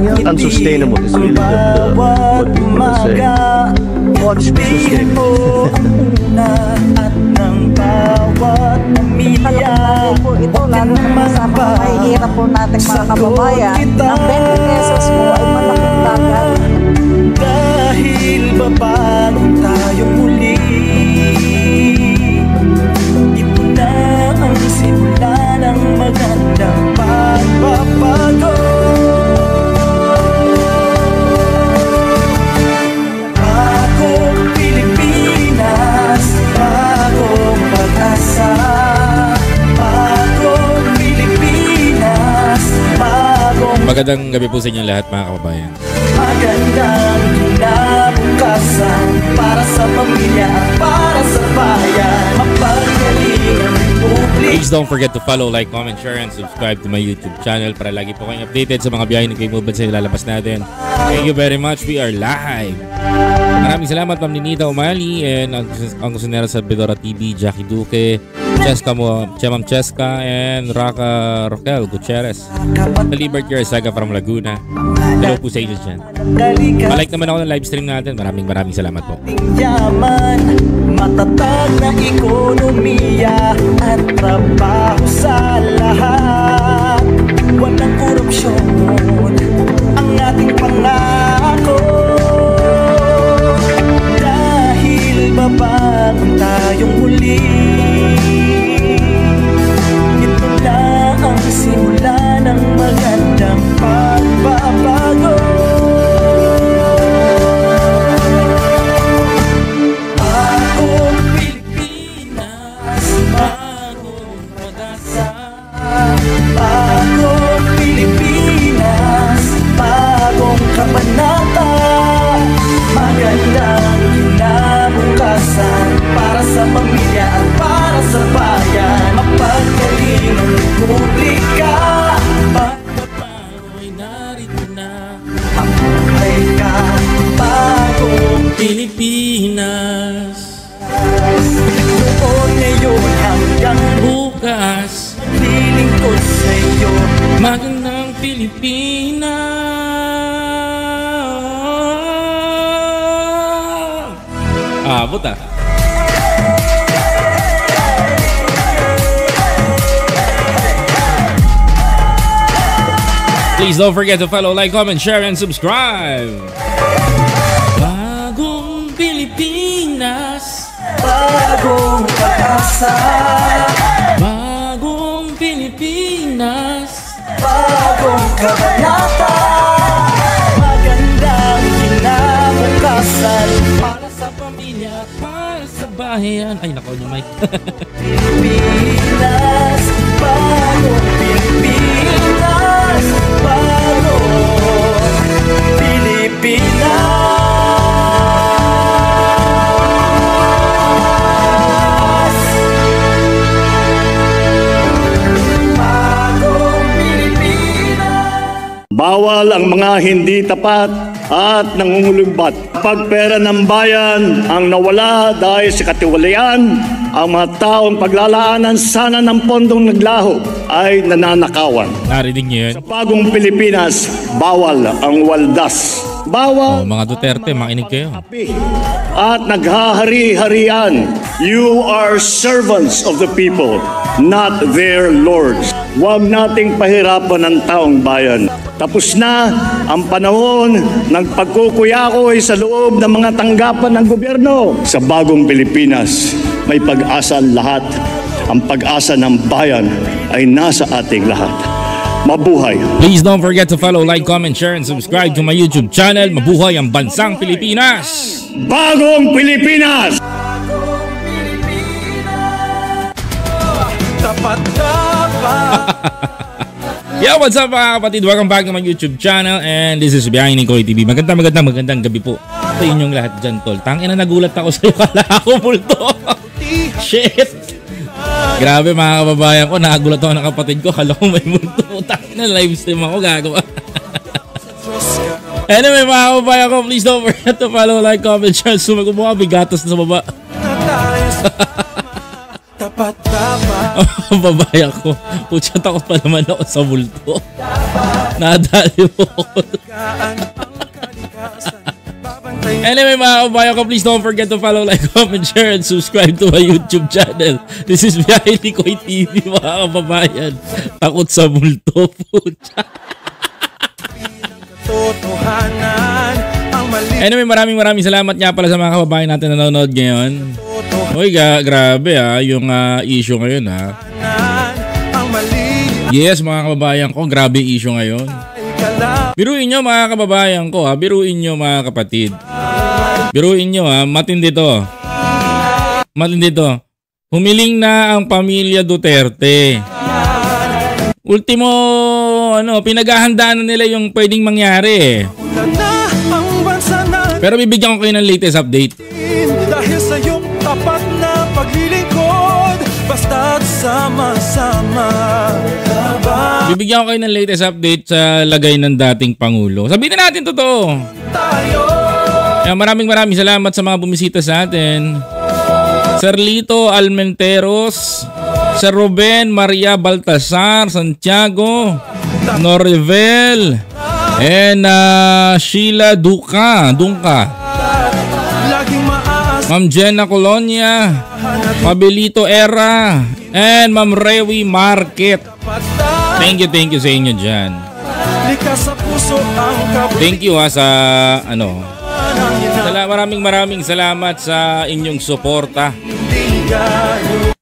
unsustainable is really what people are saying. Watch me sustain. Ito lalo naman sa mahihirap po natin mga kababayan. Ang 20 pesos po ay malaking bagay. Dahil babago tayong muli, ito na ang simula ng magandang pagbabago. Bagong Pilipinas, bagong pag-asa. Bagong Pilipinas, bagong... Magandang gabi po sa inyo lahat mga kababayan. Magandang kinabukasan para sa pamilya, para sa bayan, mapagaling ang republika. Please don't forget to follow, like, comment, share, and subscribe to my YouTube channel para lagi po kayong updated sa mga biyahe ng K-Movement sa ilalabas natin. Thank you very much. We are live. Maraming salamat Ma'am Ninita Umali and ang kusinera sa Bedora TV, Jackie Duque, Ma'am Cheska, and Raka Roquel Gutierrez. The Liberty Saga from Laguna. Hello po sa inyo dyan. Malike naman ako ng live stream natin. Maraming salamat po. Yaman, matatag na ekonomiya at trabaho sa lahat. Walang korupsyon ang ating pangako. Dahil babagon tayong muli, ito na ang simula ng magandang pagbabago. Bagong Pilipinas, bagong pag-asa. Bagong Pilipinas, bagong kabanata. Magandang kinabukasan para sa pamilya at para sa bayan, mapagaling ang republika. Pagbabago'y narito na, mabuhay ka, bagong Pilipinas. Noon, ngayon, hanggang bukas, lilingkod sa iyo, magandang Pilipinas. Buta. Please don't forget to follow, like, comment, share, and subscribe. Bagong Pilipinas, bagong pag-asa. bagong Pilipinas, Bagong kabanata, magandang kinabukasan para sa pamilya, para sa bayan. Ay, nako yung mic. Pilipinas, bagong Pilipinas, bagong Pilipinas. Bawal ang mga hindi tapat at nangungulumbat. Pagpera ng bayan ang nawala dahil sa katiwalian, ang mga taong paglalaanan sana ng pondong naglaho ay nananakawan. Narinig niyo yun? Sa bagong Pilipinas, bawal ang waldas. Bawal Mga Duterte, makinig kayo. at naghahari-harian. You are servants of the people, not their lords. Huwag nating pahirapan ang taong bayan. Tapos na ang panahon ng pagkukuyakoy sa loob ng mga tanggapan ng gobyerno. Sa bagong Pilipinas, may pag-asa ang lahat. Ang pag-asa ng bayan ay nasa ating lahat. Mabuhay! Please don't forget to follow, like, comment, share, and subscribe to my YouTube channel. Mabuhay ang bansang Pilipinas! Bagong Pilipinas! Yo, what's up mga kapatid? Welcome back to my YouTube channel and this is Biyahe ni Koy TV. Magandang gabi po sa inyong lahat dyan, tol. Tangina, nagulat ako sa'yo. Kala ako multo. Shit! Grabe mga kababayan ko, nakagulat ako ng kapatid ko. Kala ko may multo. Tangina, live stream ako, gagawa. Anyway mga kababayan ko, please don't forget to follow, like, comment, share. Sumagumukha, bigatas na sa baba. Babayan ko. Putya, takot pa naman ako sa multo. Nadali mo ako. Anyway mga kabayan ko, please don't forget to follow, like, comment, share, and subscribe to my YouTube channel. This is Biyahe ni Koy TV mga kababayan. Takot sa multo po. Anyway, maraming salamat nga pala sa mga kababayan natin na nanonood ngayon. Uy, grabe yung issue ngayon ha. Yes mga kababayan ko, grabe issue ngayon. Biruin nyo mga kababayan ko ha, biruin nyo mga kapatid. Biruin nyo ha, matindi to. Matindi to. Humiling na ang pamilya Duterte. Ultimo, pinaghahandaan na nila yung pwedeng mangyari. Pero bibigyan ko kayo ng latest update. Dahil sa iyong tapat na paglilingkod, basta't sama-sama. Bibigyan ko kayo ng latest update sa lagay ng dating Pangulo. Sabihin na natin totoo. Maraming salamat sa mga bumisita sa atin. Sir Lito Almenteros, Sir Ruben Maria Baltasar Santiago, Norvel, and Sheila Dungka, Ma'am Jenna Colonia, Pabilito Era, and Ma'am Rewi Market. Thank you sa inyo dyan. Thank you sa maraming salamat sa inyong suporta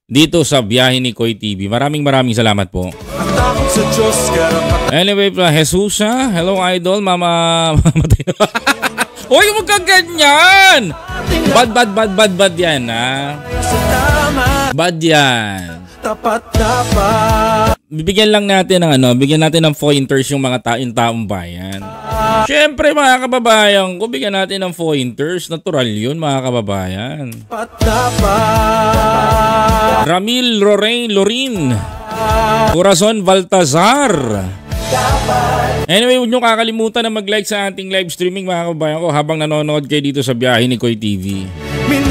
dito sa Biyahe ni Koy TV. Maraming salamat po. Anyway, Jesusa, hello idol, mama. Hoy, huwag kang ganyan. Bad yan ha. Bad yan. Bibigyan lang natin ng pointers yung mga taong bayan. Syempre mga kababayan, kung bigyan natin ng pointers, natural yun mga kababayan. Ramil Lorin, Corazon Baltazar. Anyway, huwag nyo kakalimutan na mag-like sa ating live streaming mga kababayan ko habang nanonood kayo dito sa Biyahe ni Koy TV.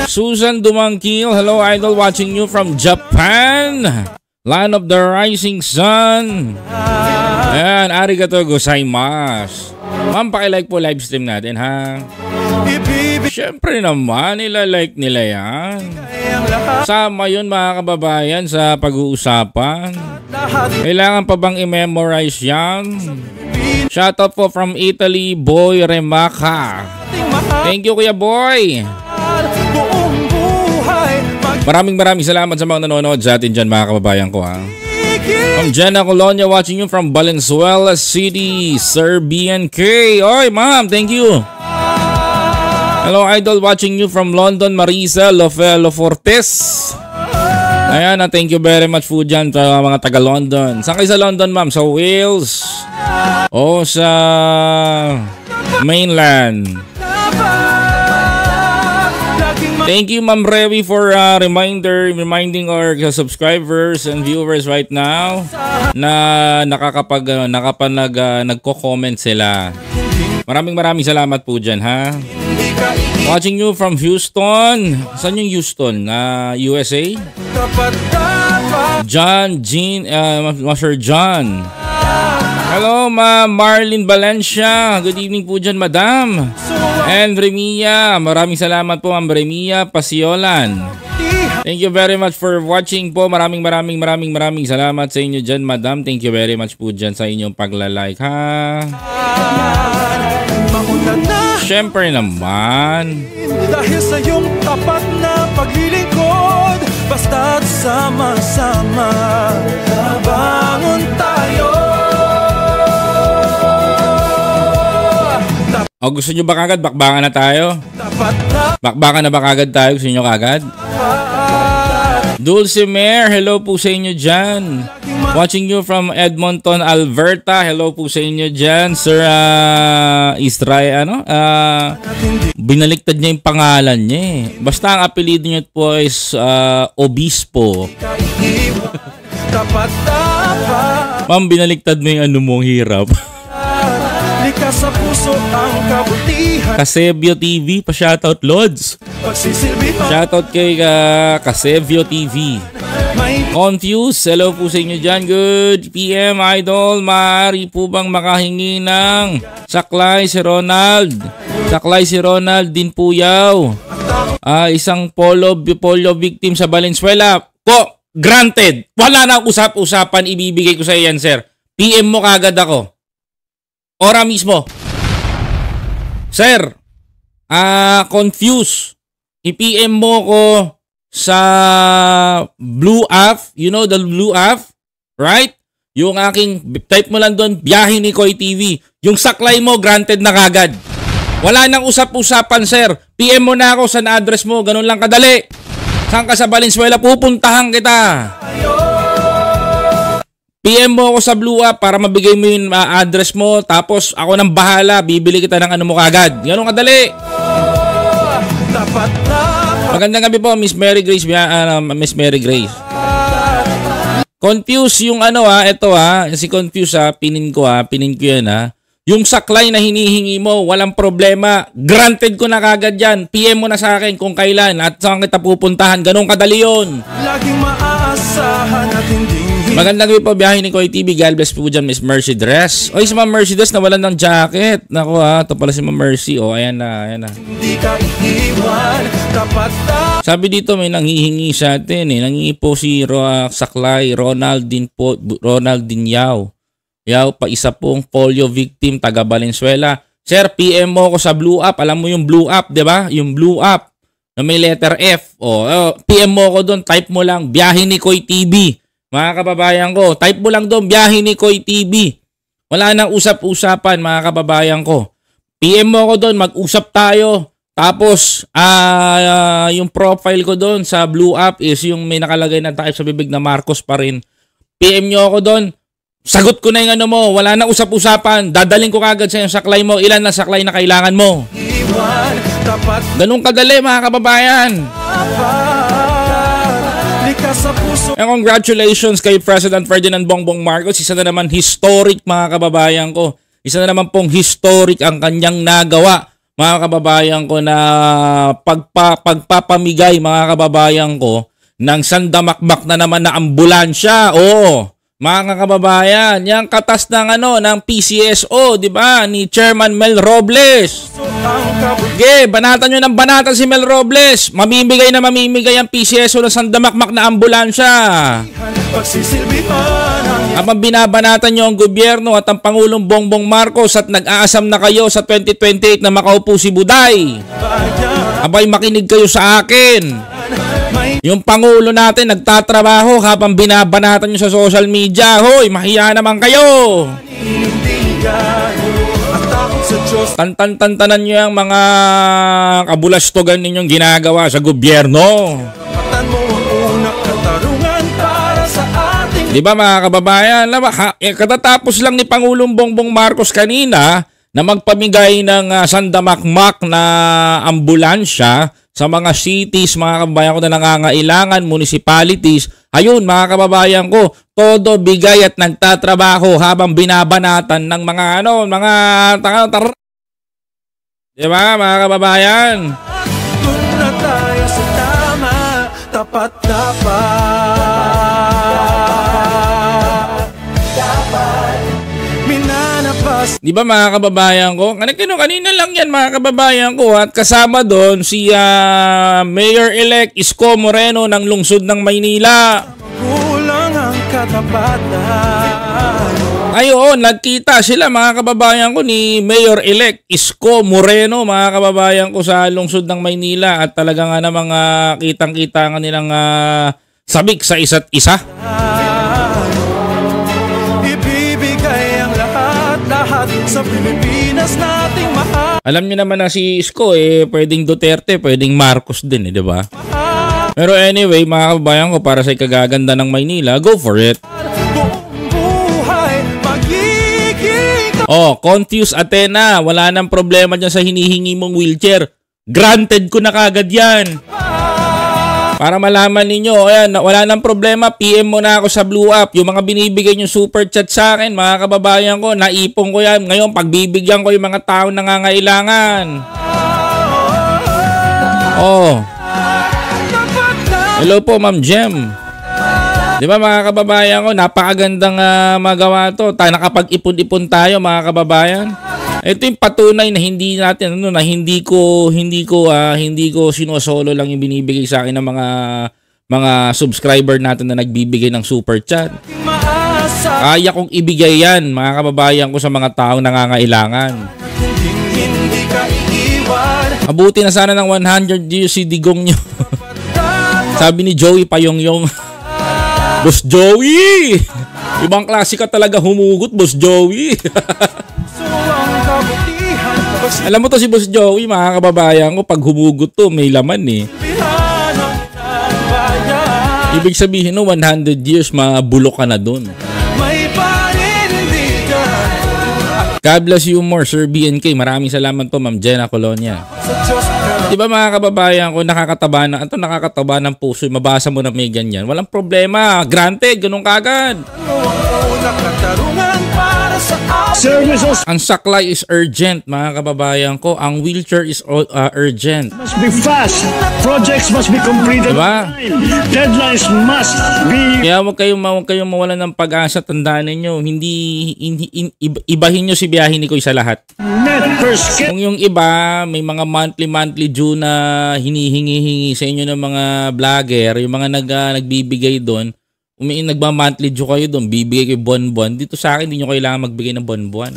Susan Dumangkil, hello idol, watching you from Japan, land of the rising sun. Ayan, arigato gozaimasu. Ma'am, pakilike po live stream natin ha. Siyempre naman, like nila yan. Sama yun mga kababayan sa pag-uusapan. Kailangan pa bang i-memorize yan? Shoutout po from Italy, Boy Remaka. Thank you Kuya Boy. Maraming salamat sa mga nanonood sa atin dyan mga kababayan ko ha. From Jenna Colonia, watching you from Valenzuela City, Serbian K. Oy ma'am, thank you. Hello idol, watching you from London, Marisa Lofortes. Ayan, thank you very much po dyan sa mga taga London. Saan kayo sa London ma'am? Sa Wales o sa mainland? Thank you Ma'am Revi for reminding our subscribers and viewers right now na nagko-comment sila. Maraming salamat po dyan ha. Watching you from Houston. Saan yung Houston? USA? Master John. Hello Ma'am Marlene Valencia. Good evening po dyan Madam. And Remia, maraming salamat po Ma'am Remia Pasiolan. Thank you very much for watching po. Maraming salamat sa inyo dyan Madam. Thank you very much po dyan sa inyong paglalike ha. Siyempre naman. Dahil sa iyong tapat na paglilingkod, basta't sama-sama bangon tayo. O gusto nyo ba kagad? Bakbakan na tayo? Bakbakan na ba kagad tayo? Gusto nyo kagad? Dulcimer, hello po sa inyo dyan. Watching you from Edmonton, Alberta. Hello po sa inyo dyan. Sir Israel, binaliktad niya yung pangalan niya eh. Basta ang apelido niya po is Obispo. Ma'am, binaliktad mo yung mo, hirap. Sa puso ang kabutihan. Kasebio TV, pa-shoutout Lods. Shoutout kay Kasebio TV. May Confused, hello po sa inyo dyan. Good PM, idol. Maaari po bang makahingi ng saklay si Ronald? Saklay si Ronald din po yaw. Isang polio victim sa Valenzuela. Po, granted. Wala na usap-usapan, ibibigay ko sa iyan, sir. PM mo kagad ako. Ora mismo. Sir, confused. I-PM mo ko sa Blue App, you know the Blue App, right? Yung aking, type mo lang doon, Biyahe ni Koy TV. Yung saklay mo, granted na kagad. Wala nang usap-usapan, sir. PM mo na ako sa address mo, ganun lang kadali. Saan ka sa Valenzuela, pupuntahan kita. PM mo ako sa Blue App para mabigay mo yung address mo, tapos ako nang bahala, bibili kita ng ano mo kagad. Ganun kadali. Magandang gabi po, Miss Mary Grace. Miss Mary Grace. Confuse yung ito si Confuse pinin ko yan Yung saklay na hinihingi mo, walang problema. Granted ko na kagad yan. PM mo na sa akin kung kailan at saan kita pupuntahan. Ganun kadali yun. Laging maaasahan at hindi. Magandang gabi po, Biyahe ni Koy TV. God bless po dyan, Miss Mercy Dress. Oy, si Ma'am Mercy Dress nawalan ng jacket. Naku ito pala si Ma'am Mercy. Ayan na. Sabi dito may nanghihingi sa atin Nanghihingi po si saklay Ronald Dinyao. Yaw pa isa pong polio victim taga Valenzuela. Sir, PM mo ako sa Blue App. Alam mo yung Blue App, 'di ba? Yung Blue App na may letter F. PM mo ako doon, type mo lang Biyahe ni Koy TV. Mga kababayan ko, type mo lang doon Biyahe ni Koy TV. Wala nang usap-usapan, mga kababayan ko. PM mo ako doon, mag-usap tayo. Tapos yung profile ko doon sa Blue App is yung may nakalagay na type sa bibig na Marcos pa rin. PM nyo ako doon. Sagot ko na yung mo. Wala na usap-usapan. Dadaling ko kagad sa yung saklay mo. Ilan na saklay na kailangan mo. Ganun kadali, mga kababayan. And congratulations kay President Ferdinand Bongbong Marcos. Isa na naman historic, mga kababayan ko. Isa na naman pong historic ang kanyang nagawa, mga kababayan ko, na pagpapamigay, mga kababayan ko, ng sandamakmak na naman na ambulansya. Mga kababayan, yung katas ng ng PCSO, di ba, ni Chairman Mel Robles. Banatan nyo ng banatan si Mel Robles. Mamimigay ang PCSO ng sandamakmak na ambulansya. Habang binabanatan nyo ang gobyerno at ang Pangulong Bongbong Marcos at nag-aasam na kayo sa 2028 na makaupo si Buday. Abay, makinig kayo sa akin. Yung Pangulo natin nagtatrabaho habang binabanatan nyo sa social media. Hoy, mahiya naman kayo. Tantanan nyo yung mga kabulastogan ninyong ginagawa sa gobyerno. Diba, mga kababayan? Katatapos lang ni Pangulong Bongbong Marcos kanina na magpamigay ng sandamakmak na ambulansya sa mga cities, mga kababayan ko na nangangailangan, municipalities. Ayun, mga kababayan ko, todo bigay at nagtatrabaho habang binabanatan ng mga diba, mga kababayan? Doon na tayo sa tama, tapat. Di ba, mga kababayan ko? Kanina lang yan, mga kababayan ko. At kasama doon si Mayor-elect Isko Moreno ng lungsod ng Maynila. Ayun, nagkita sila, mga kababayan ko, ni Mayor-elect Isko Moreno, mga kababayan ko, sa lungsod ng Maynila. At talaga nga namang kitang-kita nga nilang sabik sa isa't isa. Sa Pilipinas nating mahal. Alam niyo naman na si Isko pwedeng Duterte, pwedeng Marcos din, di ba? Pero anyway, mga kababayan ko, para sa ikagaganda ng Maynila, go for it. Confuse Athena, wala nang problema dyan sa hinihingi mong wheelchair. Granted ko na kagad yan. Para malaman ninyo, ayan, wala nang problema, PM mo na ako sa Blue App. Yung mga binibigay nyo super chat sa akin, mga kababayan ko, naipon ko yan. Ngayon, pagbibigyan ko yung mga tao nangangailangan. Hello po, Ma'am Jem. Di ba mga kababayan ko, napakagandang magawa to. Nakapag-ipon-ipon tayo mga kababayan. Ito yung patunay na hindi natin na hindi ko sinosolo lang yung binibigay sa akin ng mga subscriber natin na nagbibigay ng super chat. Kaya kong ibigay yan mga kababayan ko sa mga taong nangangailangan. Mabuti na sana ng 100 years si digong nyo. Sabi ni Joey Payongyong. Boss Joey! Ibang klase ka talaga humugot, Boss Joey. Alam mo to si Boss Joey, mga kababayan ko, pag humugot to, may laman eh. Ibig sabihin no, 100 years, mabulok ka na dun. God bless you more, Sir BNK. Maraming salamat po, Ma'am Jenna Colonia. Diba mga kababayan ko, nakakataba ng puso. Mabasa mo na may ganyan. Walang problema. Granted, ganun kagad. Services Ang saklay is urgent, mga kababayan ko. Ang wheelchair is urgent. must be fast. Projects must be completed Diba? on time. Deadlines must be Kaya huwag kayong mawalan ng pag-asa. Tandaan ninyo, ibahin nyo si biyahe ni Koy sa lahat. met per schedule. Kung yung iba, may mga monthly due na hinihingi sa inyo ng mga vlogger, yung mga nagbibigay doon, nagba-monthly due kayo doon, bibigay kayo buwan-buwan. Dito sa akin, hindi nyo kailangan magbigay ng buwan-buwan.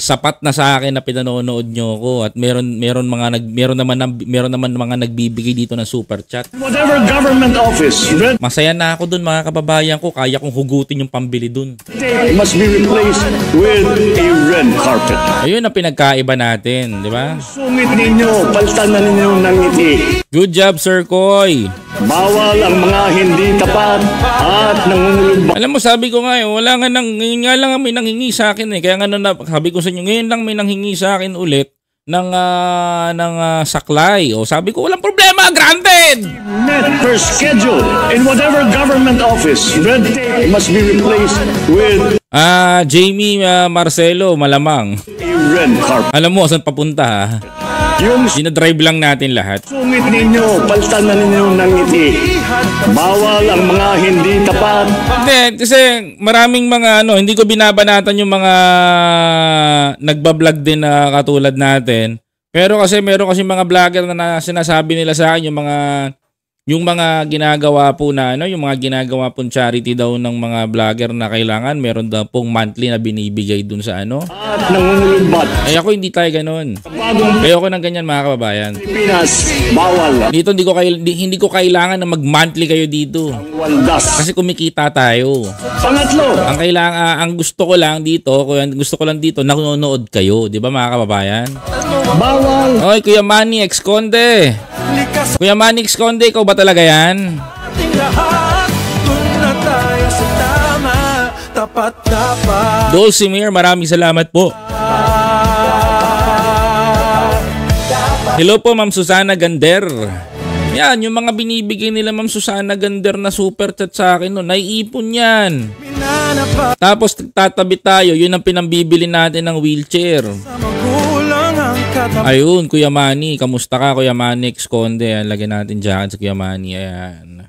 Sapat na sa akin na pinanonood nyo ko at meron naman mga nagbibigay dito ng super chat. Whatever government office, red Masaya na ako doon mga kababayan ko, kaya kong hugutin yung pambili doon. tape must be replaced with a red carpet. Ayun ang pinagkaiba natin, di ba? Sungit ninyo, palitan na ninyo ng ngiti. Good job, Sir Koy. Bawal ang mga hindi tapat at nangungulog. Alam mo, sabi ko nga ngayon nga lang may nanghingi sa akin eh. Kaya nga sabi ko sa inyo, ngayon lang may nanghingi sa akin ulit ng saklay. O sabi ko, walang problema, granted! Met per schedule. In whatever government office, red tape must be replaced with Jamie Marcelo, malamang. a red carpet. Alam mo, saan papunta ha? Yung Dinadrive lang natin lahat. sungit ninyo, palitan na ninyo ng ngiti. Bawal ang mga hindi tapat. Hindi, kasi maraming mga hindi ko binabanatan yung mga nagbablog din na katulad natin. Pero kasi meron kasi mga vlogger na sinasabi nila sa akin yung mga ginagawa po yung mga ginagawa pong charity daw ng mga vlogger na kailangan meron daw pong monthly na binibigay dun sa At nangungulugbat. Ay ako hindi tayo ganun. Bagong Ayoko ng ganyan mga kababayan. Pilipinas, bawal. Dito hindi ko kailangan na mag-monthly kayo dito. Wandas. Kasi kumikita tayo. Pangatlo, Ang gusto ko lang dito nanonood kayo, 'di ba mga kababayan? bawal. Oy, Kuya Manny Ex-Conde. Kuya Manny Ex-Conde, ikaw ba talaga 'yan? Dulcimir, maraming salamat po. Hello po, Ma'am Susana Gander. Yan, yung mga binibigay nila Ma'am Susana Gander na super chat sa akin, naiipon yan. Tapos tatabi tayo, yun ang pinambibili natin ng wheelchair. Ayun, Kuya Manny, kamusta ka Kuya Manny Ex-Conde? Ayan, lagyan natin dyan sa Kuya Manny, ayan.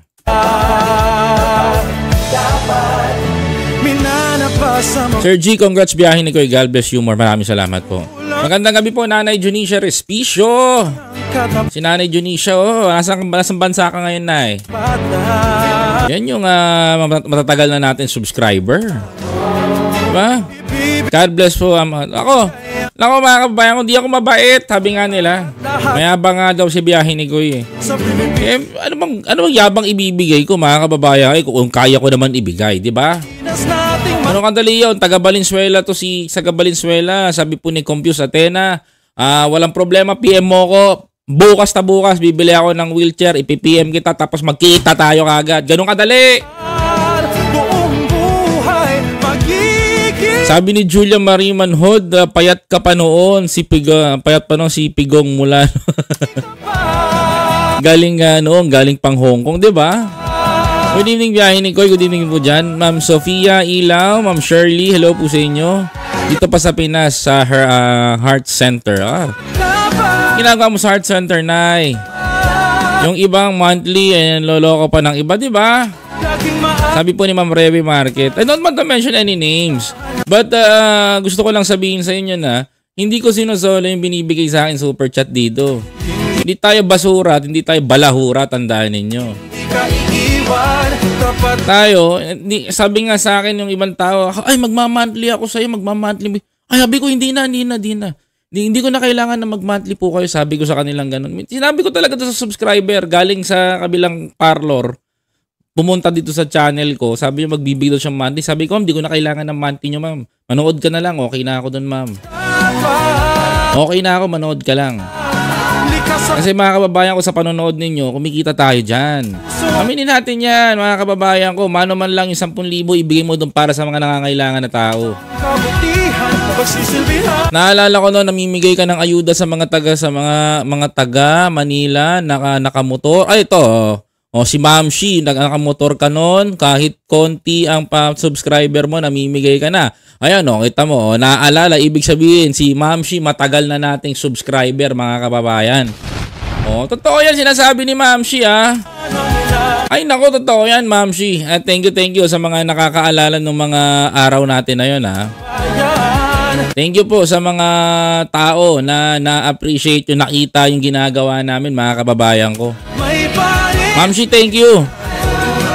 Sir G, congrats biyahe ni Kuya. God bless you more. Maraming salamat po. Magandang gabi po, Nanay Junicia Respicio. Si Nanay Junicia, nasang bansa ka ngayon, Nay? Yan yung matatagal na natin subscriber. Diba? God bless po. Ako mga kababayan ko, di ako mabait. Sabi nga nila, mayabang nga daw si biyahe ni Kuya. Ano bang yabang ibibigay ko mga kababayan? Kung kaya ko naman ibigay, di ba? Ano kadali yun? Taga Valenzuela to sa Valenzuela. Sabi po ni Compuse Athena, walang problema, PM mo ko. Bukas bibili ako ng wheelchair, ipipm kita, tapos magkita tayo kagad. Ganun kadali. Sabi ni Julia Marie Manhod, payat ka pa noon, payat pa noon si Pigong mula. galing pang Hong Kong, di ba? Good evening, biyahe ni Koy. Good evening po dyan. Ma'am Sofia Ilaw, Ma'am Shirley, hello po sa inyo. Dito pa sa Pinas, sa Heart Center. Ginagawa mo sa Heart Center, Nay? Yung ibang monthly, loloko pa ng iba, di ba? Sabi po ni Ma'am Rebe Market, I don't want to mention any names. But gusto ko lang sabihin sa inyo na hindi ko sinusolo yung binibigay sa akin super chat dito. Hindi tayo basura at hindi tayo balahura, tandaan ninyo. Tayo, sabi nga sa akin yung ibang tao, ay magma-monthly ako sa'yo, magma-monthly. Ay sabi ko, hindi na. Hindi ko na kailangan na mag-monthly po kayo, sabi ko sa kanilang ganun. Sinabi ko talaga sa subscriber, galing sa kabilang parlor, pumunta dito sa channel ko, sabi niya magbibigay daw siyang monthly. Sabi ko, hindi ko na kailangan ng monthly niyo, ma'am. Manood ka na lang, okay na ako dun, ma'am. Okay na ako, manood ka lang. Kasi mga kababayan ko, sa panonood ninyo, kumikita tayo dyan. Aminin natin yan, mga kababayan ko. Mano man lang yung 10,000 ibigay mo doon para sa mga nangangailangan na tao. Naalala ko noon, namimigay ka ng ayuda sa mga taga Manila, nakamotor. Ay, ito. Si Ma'am Shi, nakamotor ka noon, kahit konti ang subscriber mo, namimigay ka na. Ayan, kita mo, naaalala, ibig sabihin, si Ma'am Shi, matagal na nating subscriber, mga kababayan. Totoo yan, sinasabi ni Ma'am Shi, Ay, nako, totoo yan, Ma'am Shi. Thank you sa mga nakakaalala ng mga araw natin na yun, Thank you po sa mga tao na na-appreciate yung nakita yung ginagawa namin, mga kababayan ko. Ma'am Shi, thank you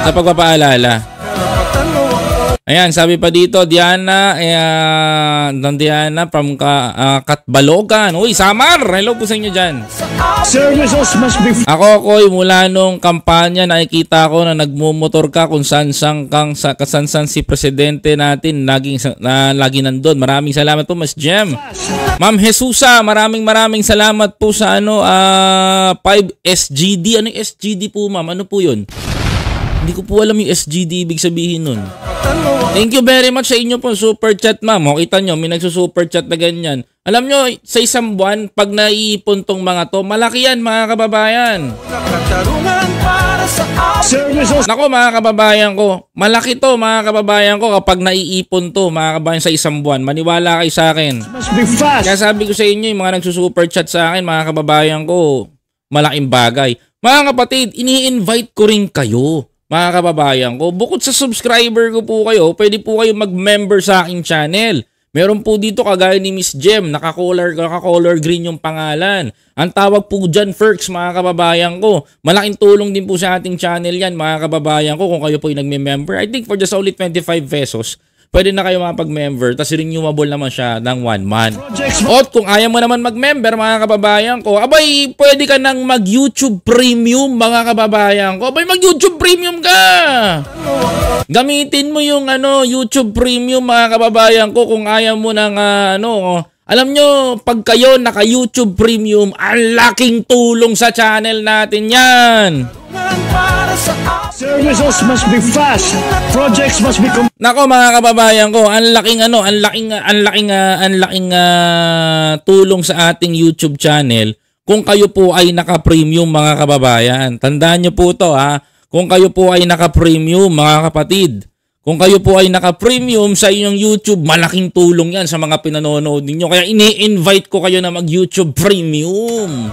sa pagpapaalala. Ayan, sabi pa dito, Diana from Katbalogan. Uy, Samar! Hello po sa inyo dyan. Services must be... Ako, mula nung kampanya, nakikita ko na nagmumotor ka kung saan si presidente natin lagi nandun. Maraming salamat po, Mas Jem. Ma'am Jesusa, maraming salamat po sa 5SGD. Ano yung SGD po, ma'am? Ano po yun? Hindi ko po alam yung SGD ibig sabihin nun. Thank you very much sa inyo po, super chat, ma'am. Kita nyo, may nagsusuper chat na ganyan. Alam nyo, sa isang buwan, pag naiipon tong mga to, malaki yan, mga kababayan. Nako, mga kababayan ko, malaki to, mga kababayan ko, kapag naiipon to, mga kababayan, sa isang buwan. Maniwala kayo sa akin. Kaya sabi ko sa inyo, yung mga nagsusuper chat sa akin, mga kababayan ko, malaking bagay. Mga kapatid, ini-invite ko rin kayo, mga kababayan ko. Bukod sa subscriber ko po kayo, pwede po kayo mag-member sa aking channel. Meron po dito kagaya ni Miss Jem, naka-color green yung pangalan. Ang tawag po dyan, Ferks, mga kababayan ko. Malaking tulong din po sa ating channel yan, mga kababayan ko, kung kayo po yung nagme-member. I think for just only 25 pesos, pwede na kayo makapag-member, tas renewable naman siya ng 1 month. At kung ayaw mo naman mag-member, mga kababayan ko, abay, pwede ka nang mag-YouTube Premium, mga kababayan ko. Abay, mag-YouTube Premium ka! Gamitin mo yung YouTube Premium, mga kababayan ko, kung ayaw mo ng alam nyo, pag kayo naka-YouTube Premium, ang laking tulong sa channel natin yan! Services must be fast. Projects must be... Nako, mga kababayan ko, ang laking tulong sa ating YouTube channel kung kayo po ay naka-premium, mga kababayan. Tandaan nyo po to, kung kayo po ay naka-premium, mga kapatid. Kung kayo po ay naka-premium sa inyong YouTube, malaking tulong yan sa mga pinanonood ninyo. Kaya ini-invite ko kayo na mag-YouTube Premium.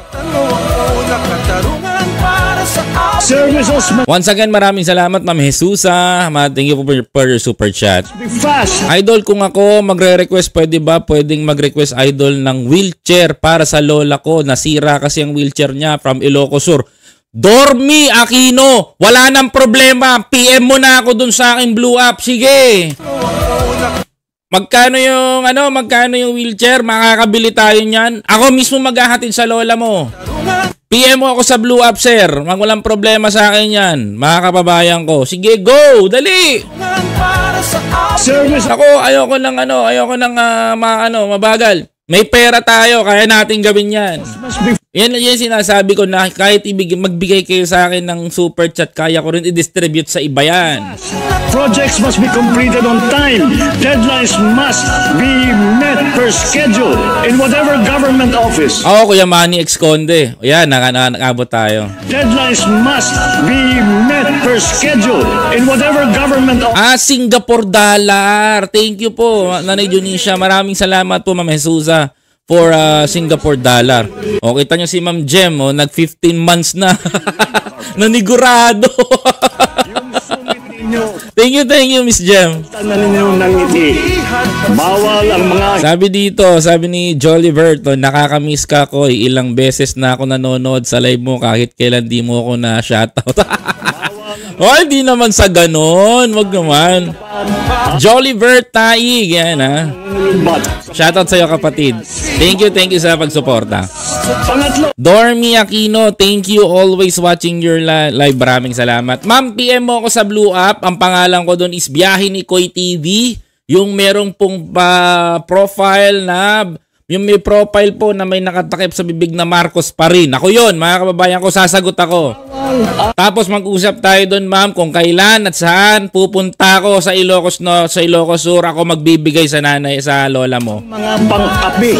Once again, maraming salamat, Ma'am Jesusa. Thank you for your super chat. Idol, kung ako magre-request, pwedeng mag-request, idol, ng wheelchair para sa lola ko. Nasira kasi ang wheelchair niya from Ilocos Sur. Dormi Aquino, wala nang problema. PM mo na ako dun sa aking Blue App. Sige. Magkano yung wheelchair? Makakabili tayo niyan. Ako mismo maghahatid sa lola mo. PM mo ako sa Blue App, sir. Walang problema sa akin yan, mga kababayan ko. Sige, go! Dali! Ako, ayoko nang mabagal. May pera tayo, kaya natin gawin yan. Yan sinasabi ko na kahit magbigay kayo sa akin ng super chat, kaya ko rin i-distribute sa iba yan. Projects must be completed on time. Deadlines must be met per schedule in whatever government office. Ako, Kuya Manny Exconde. Yan, nakabot tayo. Deadlines must be met per schedule in whatever government office. Singapore dollar. Thank you po, Nanay Junisha. Maraming salamat po, Ma'am Jesusa, for Singapore dollar. O, kita nyo si Ma'am Jem, nag 15 months na. Nanigurado. Thank you, Miss Jem. Tanan ninyo ng ngiti. Bawal ang mga... Sabi ni Jolly Berto, nakakamiss ka ko. Ilang beses na ako nanonood sa live mo kahit kailan di mo ako na shoutout. Oh, hindi naman sa ganon. Wag naman. Jolly Bert Taig. Yan ha. Shoutout sa'yo kapatid. Thank you sa pagsuporta. Pangatlo. Dormy Aquino, thank you, always watching your live. Maraming salamat. Ma'am, PM mo ako sa Blue App. Ang pangalan ko doon is Biyahe ni Koy TV. Yung merong pong profile na, yung may profile po na may nakatakip sa bibig na Marcos pa rin. Ako yun, mga kababayan ko, sasagot ako. Tapos mag-usap tayo doon, ma'am, kung kailan at saan pupunta ako sa Ilocos Sur. Ako magbibigay sa nanay, sa lola mo. Mga pang-api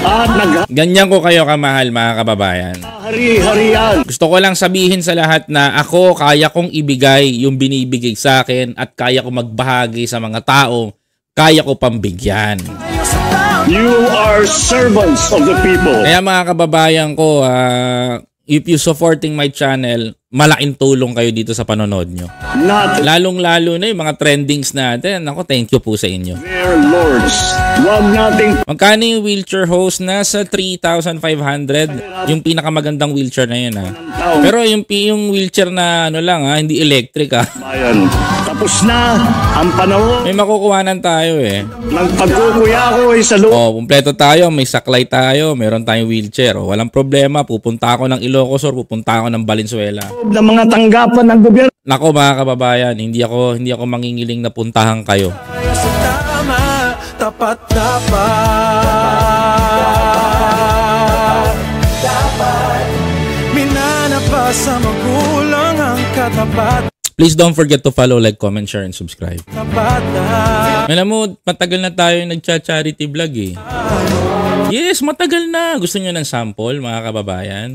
at Ganyan ko kayo kamahal, mga kababayan. naghahari-harian. Gusto ko lang sabihin sa lahat na ako kaya kong ibigay yung binibigay sa akin at kaya ko magbahagi sa mga tao. Kaya ko pambigyan. You are servants of the people. Kaya mga kababayan ko, if you supporting my channel, malaking tulong kayo dito sa panonood nyo. Not Lalong-lalo na yung mga trendings natin. Ako, thank you po sa inyo. their lords. Huwag nating Magkano yung wheelchair host? Nasa 3,500. Yung pinakamagandang wheelchair na yun ha. taong Pero yung wheelchair na ano lang ha, hindi electric ha. bayan. Tapos na ang panahon May makukuhanan tayo eh. ng pagkukuyakoy sa loob Oh, kumpleto tayo, may saklay tayo, meron tayong wheelchair. Oh, walang problema, pupunta ako ng Ilocos or pupunta ako ng Valenzuela. ng mga tanggapan ng gobyerno. Nako mga kababayan, hindi ako mangingiling na puntahan kayo. Sa tama, tapat dapat minana pa sa magulang ang katapat. Please don't forget to follow, like, comment, share, and subscribe. Tapat na Alam mo, matagal na tayo nagcha-charity vlog eh. Yes, matagal na. Gusto nyo ng sample, mga kababayan?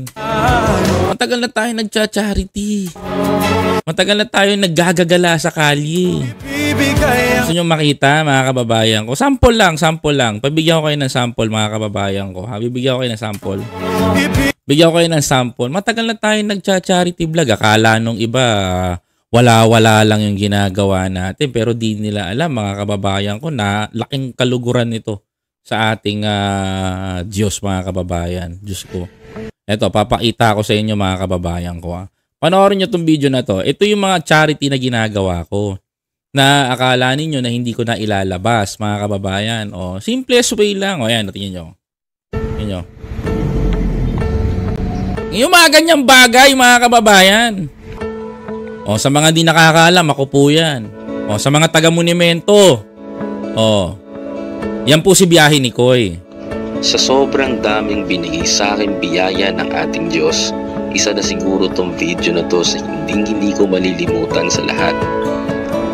Matagal na tayo nagcha-charity. Matagal na tayo naggagagala sa kalye. bibigay ang Gusto nyo makita, mga kababayan ko? Sample lang. Pabigyan ko kayo ng sample, mga kababayan ko. Ha? Bibigyan ko kayo ng sample. Bigyan ko kayo ng sample. Matagal na tayo nagcha-charity vlog. Akala nung iba, wala lang yung ginagawa natin. Pero di nila alam, mga kababayan ko, na laking kaluguran nito sa ating Diyos, mga kababayan. Diyos ko. Ito, papakita ko sa inyo, mga kababayan ko. Ha? Panoorin nyo itong video na to. Ito yung mga charity na ginagawa ko na akala ninyo na hindi ko na ilalabas, mga kababayan. O, simplest way lang. O, yan, tingnan nyo. Tingnan nyo. Yung mga ganyang bagay, mga kababayan. O, sa mga di nakakaalam, ako po yan. O, sa mga taga-monumento. O, yan po si Biyahe ni Koy. Sa sobrang daming binigay sa akin biyaya ng ating Diyos, isa na siguro tong video na to sa hindi ko malilimutan sa lahat.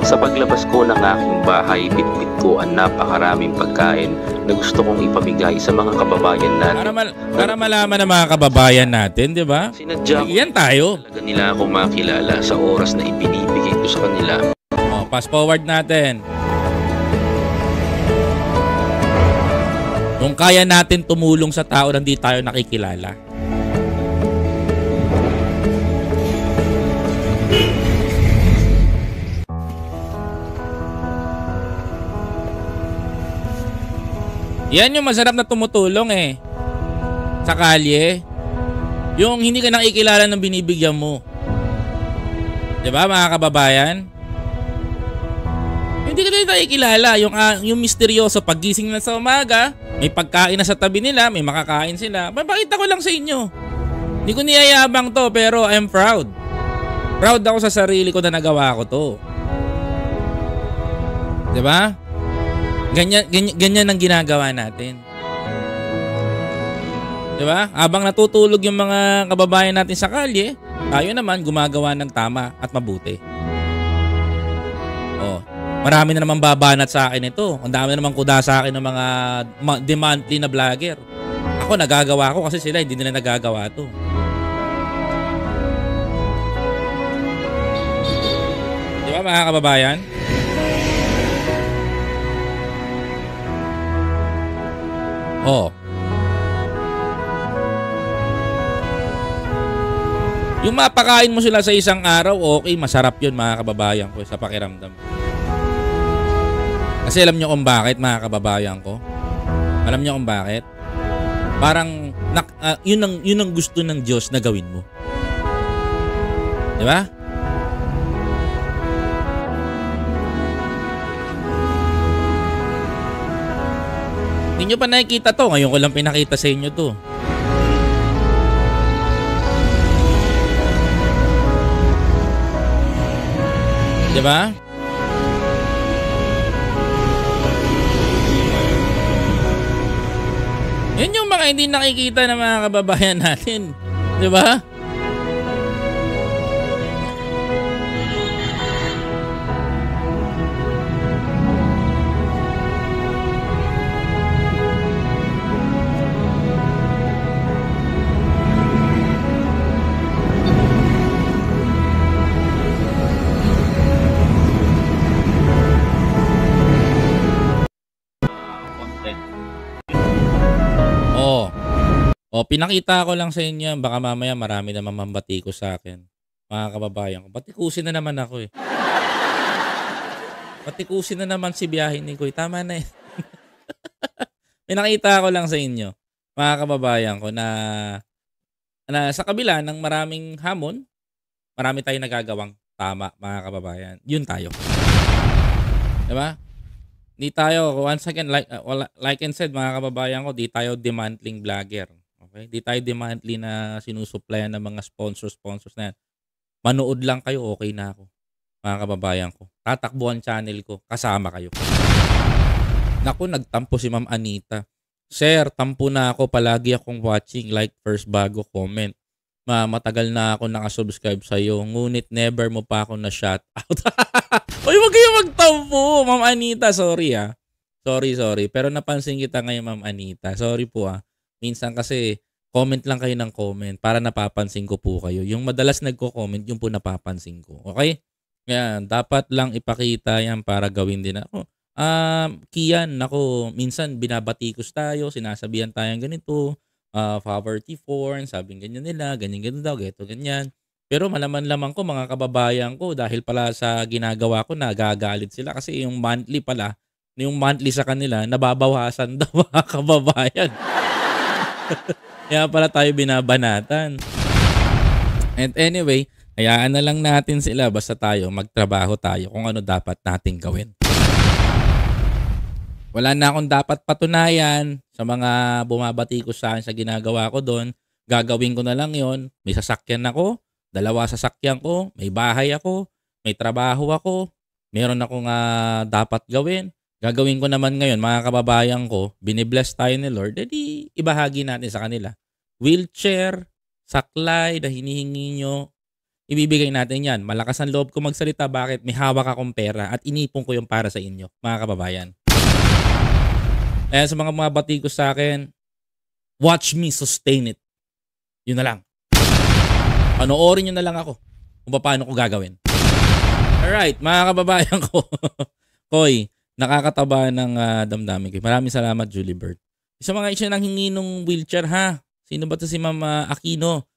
Sa paglabas ko ng aking bahay, bitbit ko ang napakaraming pagkain na gusto kong ipamigay sa mga kababayan natin. Para malaman ng mga kababayan natin, di ba? Sinadya ko Yan tayo. talaga nila ako makilala sa oras na ibinibigay ko sa kanila. O, fast forward natin. Kung kaya natin tumulong sa tao na hindi tayo nakikilala. Yan yung masarap na tumutulong eh. Sa kalye. Yung hindi ka nakikilala ng binibigyan mo. Diba mga kababayan? Hindi ka na nakikilala. Yung misteryoso, paggising na sa umaga, may pagkain na sa tabi nila, may makakain sila. Papakita ko lang sa inyo. Hindi ko niyayabang to, pero I'm proud. Proud ako sa sarili ko na nagawa ko to. Diba? Ganyan ang ginagawa natin. Diba? Habang natutulog yung mga kababayan natin sa kalye, tayo naman gumagawa ng tama at mabuti. Oh, marami na naman babanat sa akin ito. Ang dami naman kuda sa akin ng mga monthly na vlogger. Ako nagagawa ko kasi sila hindi nila nagagawa to. Diba mga kababayan? Oh. Yung mapakain mo sila sa isang araw, okay, masarap yun mga kababayan ko sa pakiramdam. Kasi alam nyo kung bakit mga kababayan ko? Alam nyo kung bakit? Parang yun ang gusto ng Diyos na gawin mo. Di ba? Hindi nyo pa nakikita to. Ngayon ko lang pinakita sa inyo to. Di ba? Yan yung mga hindi nakikita ng mga kababayan natin. Di ba? O, pinakita ko lang sa inyo, baka mamaya marami naman mambati ko sa akin. Mga kababayan ko. Batikusin na naman ako eh. Batikusin na naman si biyahin ni Kuy. Tama na eh. Pinakita ko lang sa inyo, mga kababayan ko, na sa kabila ng maraming hamon, marami tayong nagagawang tama, mga kababayan. Yun tayo. Diba? Di tayo, once again, like and said, mga kababayan ko, di tayo demanding vlogger. Okay? Di tayo demandly na sinusuplayan ng mga sponsors na yan. Manood lang kayo, okay na ako. Mga kababayan ko. Tatakbuhan channel ko, kasama kayo. Naku, nagtampo si Ma'am Anita. Sir, tampo na ako, palagi akong watching, like first bago comment. Matagal na ako nakasubscribe sa'yo, ngunit never mo pa ako na shout out. Uy, wag kayo magtampo, Ma'am Anita. Sorry ah. Sorry. Pero napansin kita ngayon, Ma'am Anita. Sorry po ah. Minsan kasi comment lang kayo ng comment para napapansin ko po kayo. Yung madalas nagko-comment, yung po napapansin ko. Okay? Yan, dapat lang ipakita yan para gawin din ako. Kian, nako, minsan binabatikos tayo, sinasabihan tayong ganito, poverty porn, sabing ganyan nila, ganyan daw, ganyan. Pero malaman-laman ko mga kababayan ko dahil pala sa ginagawa ko nagagalit sila kasi yung monthly sa kanila nababawasan daw mga kababayan. Kaya pala tayo binabanatan. And anyway, hayaan na lang natin sila basta tayo magtrabaho tayo kung ano dapat nating gawin. Wala na akong dapat patunayan sa mga bumabati ko sa akin sa ginagawa ko doon. Gagawin ko na lang yon. May sasakyan ako, 2 sasakyan ko, may bahay ako, may trabaho ako, meron akong dapat gawin. Gagawin ko naman ngayon, mga kababayan ko, binibless tayo ni Lord, edi ibahagi natin sa kanila. Wheelchair, saklay na hinihingi nyo, ibibigay natin yan. Malakas ang loob ko magsalita, bakit? May hawak akong pera at inipon ko yung para sa inyo, mga kababayan. Kaya sa mga bati ko sa akin, watch me sustain it. Yun na lang. Panoorin nyo na lang ako kung paano ko gagawin. Alright, mga kababayan ko. Koy, nakakataba ng damdamin ko. Maraming salamat, Julie Bird. Sa mga isya nang hingi nung wheelchair, ha? Sino ba to si Ma'am Aquino?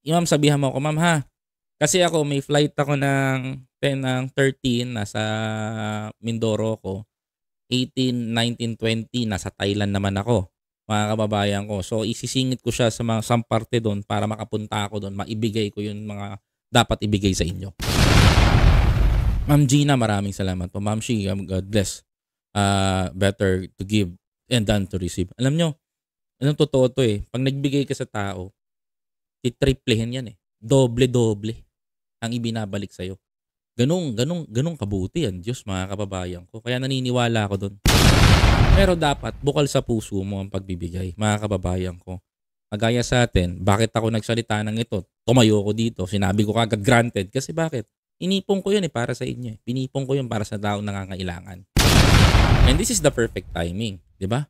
Ma'am, sabihan mo ako, Ma'am, ha? Kasi ako, may flight ako ng 10 ng 13, nasa Mindoro ko. 18, 19, 20, nasa Thailand naman ako, mga kababayan ko. So, isisingit ko siya sa mga samparte doon para makapunta ako doon. Maibigay ko yung mga dapat ibigay sa inyo. Ma'am Gina, maraming salamat po. Ma'am Shi, God bless. Better to give and than to receive. Alam nyo, anong totoo to eh. Pag nagbigay ka sa tao, titriplehin yan eh. Doble-doble ang ibinabalik sa'yo. Ganong kabuti yan, Diyos, mga kababayan ko. Kaya naniniwala ako doon. Pero dapat, bukal sa puso mo ang pagbibigay, mga kababayan ko. Magaya sa atin, bakit ako nagsalita ng ito? Tumayo ko dito, sinabi ko kagad granted. Kasi bakit? Inipon ko yun para sa inyo. Pinipon ko yun para sa taong nangangailangan. And this is the perfect timing. Diba?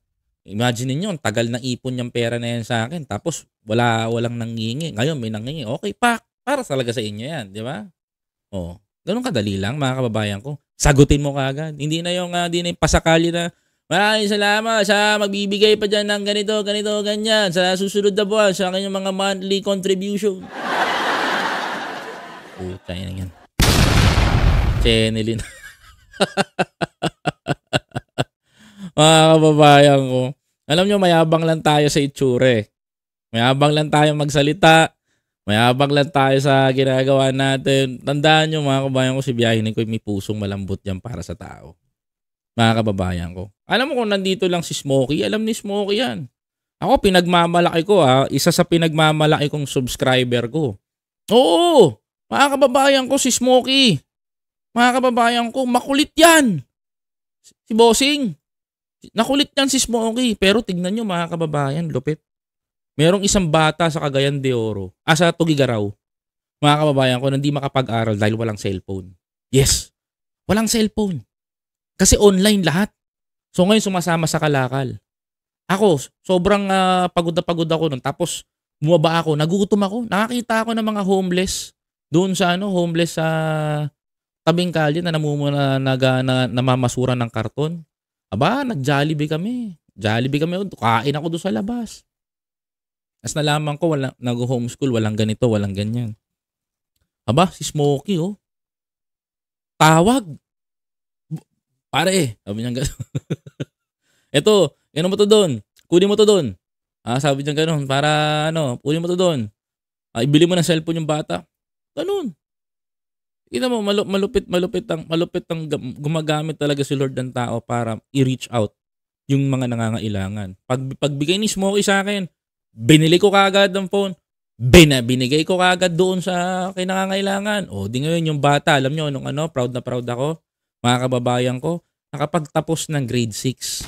Imagine niyo, ang tagal na ipon yung pera na yan sa akin. Tapos walang nangingi. Ngayon may nangingi. Okay, para talaga sa inyo yan. Diba? Oh, ganun kadali lang, mga kababayan ko. Sagutin mo kagad. Hindi na yung pasakali na maraming salamat sa magbibigay pa dyan ng ganito, ganyan. Sa susunod na buwan, sa akin yung mga monthly contribution. Puta yan. Chenelin. Mga kababayan ko. Alam nyo, mayabang lang tayo sa itsure. Mayabang lang tayo magsalita. Mayabang lang tayo sa ginagawa natin. Tandaan nyo mga kababayan ko, si Biyahin ko may pusong malambot yan para sa tao. Mga kababayan ko. Alam mo kung nandito lang si Smokey, alam ni Smokey yan. Ako, pinagmamalaki ko isa sa pinagmamalaki kong subscriber ko. Oo, mga kababayan ko, si Smokey. Mga kababayan ko, makulit yan. Si Bossing. Nakulit yan si Smokey. Pero tignan nyo mga kababayan, lupit. Merong isang bata sa Cagayan de Oro, sa Tugigaraw. Mga kababayan ko, hindi makapag-aral dahil walang cellphone. Yes, walang cellphone. Kasi online lahat. So ngayon sumasama sa kalakal. Ako, sobrang pagod na pagod ako nun. Tapos bumaba ako, nagugutom ako. Nakakita ako ng mga homeless doon sa homeless sa tabing kalye na namamasura ng karton. Aba, nag-Jollibee kami. Jollibee kami, kain ako doon sa labas. As nalaman ko, nag-homeschool, walang ganito, walang ganyan. Aba, si Smokey, tawag. Pare, sabi niya gano'n. Eto, mo to doon. Kunin mo to doon. Sabi niya gano'n, para kunin mo to doon. Ibili mo ng cellphone yung bata. Ganun. Kita mo, malupit ang gumagamit talaga si Lord ng tao para i-reach out yung mga nangangailangan. Pagbigay ni Smokey sa akin, binili ko kaagad ng phone. Binigay ko kaagad doon sa kay nangangailangan. O, di ngayon yung bata, alam nyo, proud na proud ako. Mga kababayan ko, nakapagtapos ng grade 6.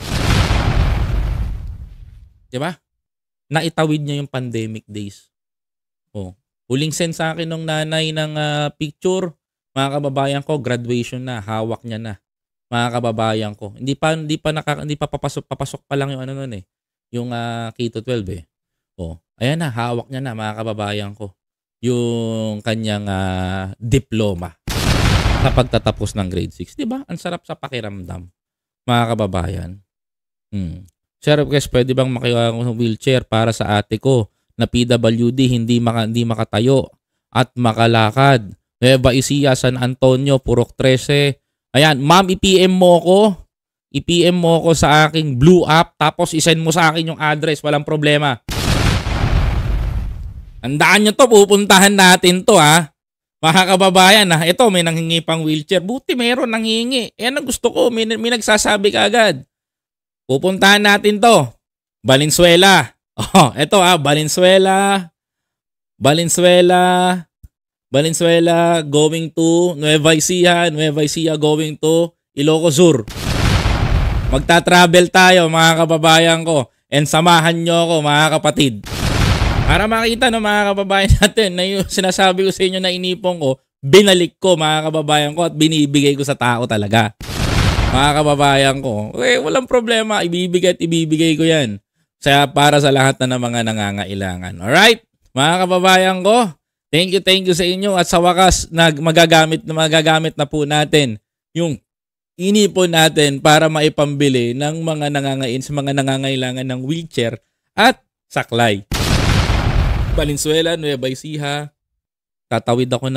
Diba? Naitawid niya yung pandemic days. Huling send sa akin ng nanay ng picture, mga kababayan ko, graduation na, hawak niya na. Mga kababayan ko. Hindi pa papasok pa lang yung yung K-12 ayan na, hawak niya na, mga kababayan ko. Yung kanyang diploma. Sa pagtatapos ng grade 6. Diba? Ang sarap sa pakiramdam. Mga kababayan. Sir, pwede bang makiwa ng wheelchair para sa ate ko na PWD hindi makatayo at makalakad? Nueva Ecija, San Antonio, Purok 13. Ayan, ma'am, i-PM mo ko sa aking blue app tapos isend mo sa akin yung address. Walang problema. Handaan nyo to, pupuntahan natin to Mga kababayan ito may nanghingi pang wheelchair. Buti meron nanghingi. Yan ang gusto ko. May nagsasabi ka agad. Pupuntahan natin to. Valenzuela. Ito Valenzuela going to Nueva Ecija. Nueva Ecija going to Ilocos Sur. Magta-travel tayo mga kababayan ko. And samahan nyo ako mga kapatid. Para makita mga kababayan natin na yung sinasabi ko sa inyo na inipon ko, binalik ko mga kababayan ko at binibigay ko sa tao talaga. Mga kababayan ko, walang problema, ibibigay ko yan. Para sa lahat na ng mga nangangailangan. Alright? Mga kababayan ko, thank you sa inyo at sa wakas magagamit na po natin yung inipon natin para maipambili ng mga nangangailangan ng wheelchair at saklay. Valenzuela, Nueva Ecija. Tatawid ako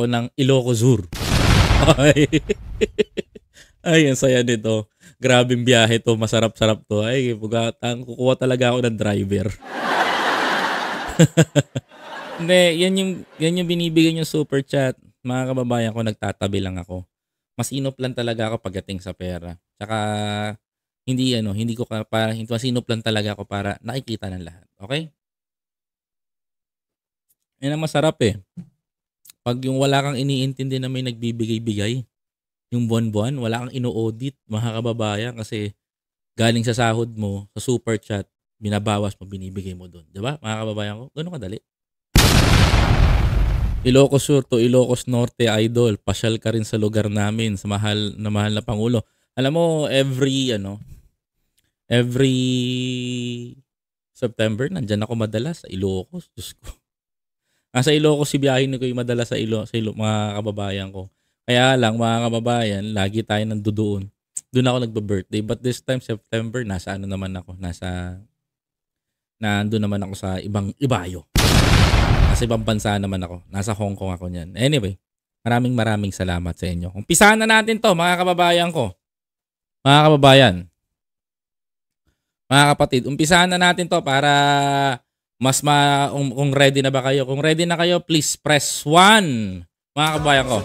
ng Ilocos Sur. Ay, ang saya nito. Grabing biyahe to, masarap-sarap to. Ay, kukuha talaga ako ng driver. Hindi, yan yung binibigay yung super chat. Mga kababayan ko, nagtatabi lang ako. Masinop lang talaga ako pagdating sa pera. Tsaka hindi ko masinop lang talaga ako para nakikita ng lahat. Okay? Yan ang masarap Pag yung wala kang iniintindi na may nagbibigay-bigay, yung buwan-buwan, wala kang ino-audit, mga kababayan, kasi galing sa sahod mo, sa super chat, binabawas mo, binibigay mo doon. Diba, mga kababayan ko? Ganun kadali. Ilocos Sur to Ilocos Norte, idol. Pasyal ka rin sa lugar namin, sa mahal na Pangulo. Alam mo, every September, nandyan ako madalas sa Ilocos. Diyos ko. Nasa Ilocos si Biyahin ko yung madalas sa mga kababayan ko. Kaya lang, mga kababayan, lagi tayo nandoon. Doon ako nagba-birthday. But this time, September, nandun naman ako sa ibang ibayo. Nasa ibang bansa naman ako. Nasa Hong Kong ako niyan. Anyway, maraming salamat sa inyo. Umpisahan na natin to, mga kababayan ko. Mga kababayan. Mga kapatid, umpisahan na natin to para mas kung ready na ba kayo. Kung ready na kayo, please press 1. Mga kababayan ko.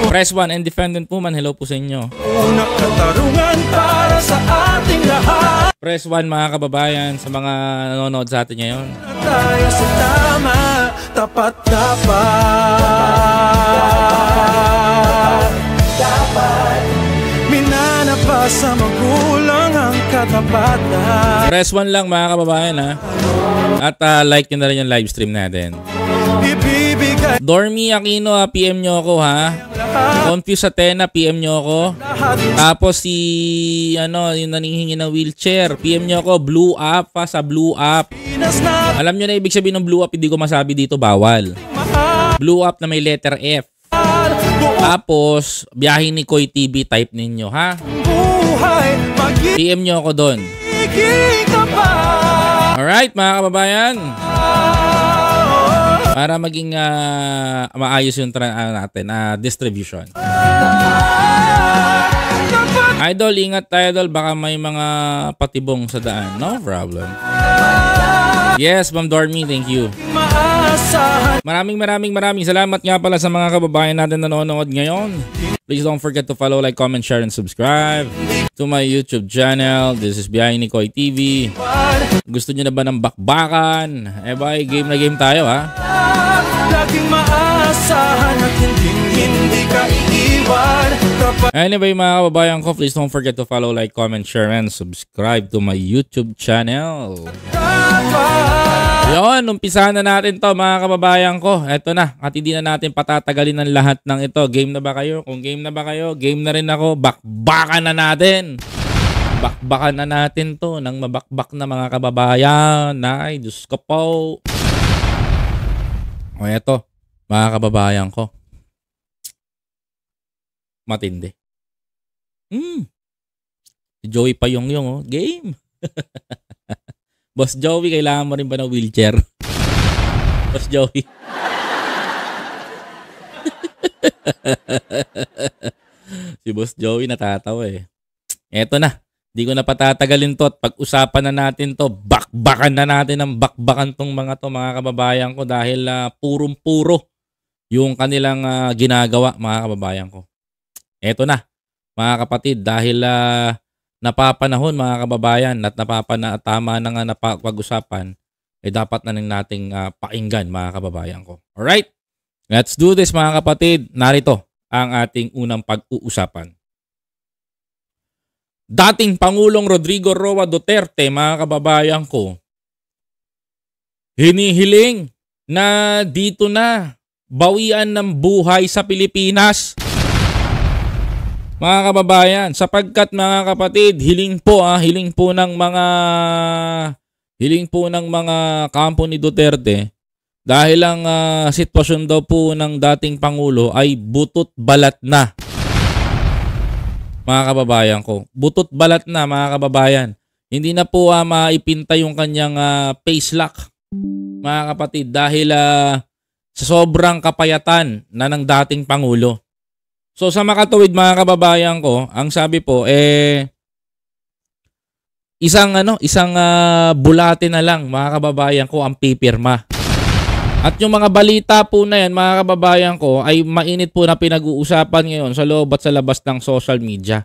Press 1, Independent Woman. Hello po sa inyo. Unang katarungan para sa ating lahat. Press 1 mga kababayan sa mga nanonood sa atin ngayon. Tayo sa tama, tapat dapat minana pa sa magulang ang katapatan. Press 1 lang mga kababayan ha. At like nyo na rin yung live stream natin. Ibibigay Dormy Aquino, PM nyo ako ha. Confused Athena, PM nyo ako. Tapos si yung nanihingi ng wheelchair, PM nyo ako. Blue Up pa sa Blue Up. Alam nyo na ibig sabihin ng Blue Up, hindi ko masabi dito, bawal. Blue Up na may letter F. Tapos biyahe ni Koy TV, type ninyo ha. PM nyo ako doon. Alright mga kababayan. Para maging maayos yung distribution. Idol, ingat tayo idol. Baka may mga patibong sa daan. No problem. Yes, Ma'am Dormy, thank you. Maraming salamat nga pala sa mga kababayan natin na nanonood ngayon. Please don't forget to follow, like, comment, share, and subscribe to my YouTube channel. This is Biyahe ni Koy TV. Gusto nyo na ba ng bakbakan? Game na game tayo ha. Laging maasahan at hindi ka iiwan. Anyway mga kababayan ko, please don't forget to follow, like, comment, share, and subscribe to my YouTube channel. Yon, umpisahan na natin to mga kababayan ko. Eto na, at hindi na natin patatagalin ng lahat ng ito. Game na ba kayo? Kung game na ba kayo, game na rin ako. Bakbakan na natin. Bakbakan na natin to ng mabakbak na mga kababayan. Ay, Diyos ko po. O eto, mga kababayan ko. Matindi. Si Joey pa yung oh. Game. Boss Joey, kailangan mo rin ba ng wheelchair? Boss Joey. Si Boss Joey natatawa eh. Eto na. Di ko na patatagalin to at pag-usapan na natin to. Bakbakan na natin ang bakbakan tong mga kababayan ko dahil purong-puro yung kanilang ginagawa mga kababayan ko. Eto na mga kapatid, dahil napapanahon mga kababayan at tama na nga napag-usapan, dapat na nating pakinggan mga kababayan ko. Alright, let's do this mga kapatid. Narito ang ating unang pag-uusapan. Dating Pangulong Rodrigo Roa Duterte mga kababayan ko, hinihiling na dito na bawian ng buhay sa Pilipinas. Mga kababayan, sapagkat mga kapatid, hiling po ng mga kampo ni Duterte dahil ang sitwasyon daw po ng dating Pangulo ay butot balat na. Mga kababayan ko, butot balat na mga kababayan. Hindi na po maipinta yung kanyang face lock mga kapatid dahil sa sobrang kapayatan na ng dating Pangulo. So sa makatuwid mga kababayan ko, ang sabi po isang bulate na lang mga kababayan ko ang pipirma. At yung mga balita po na yan mga kababayan ko ay mainit po na pinag-uusapan ngayon sa loob at sa labas ng social media.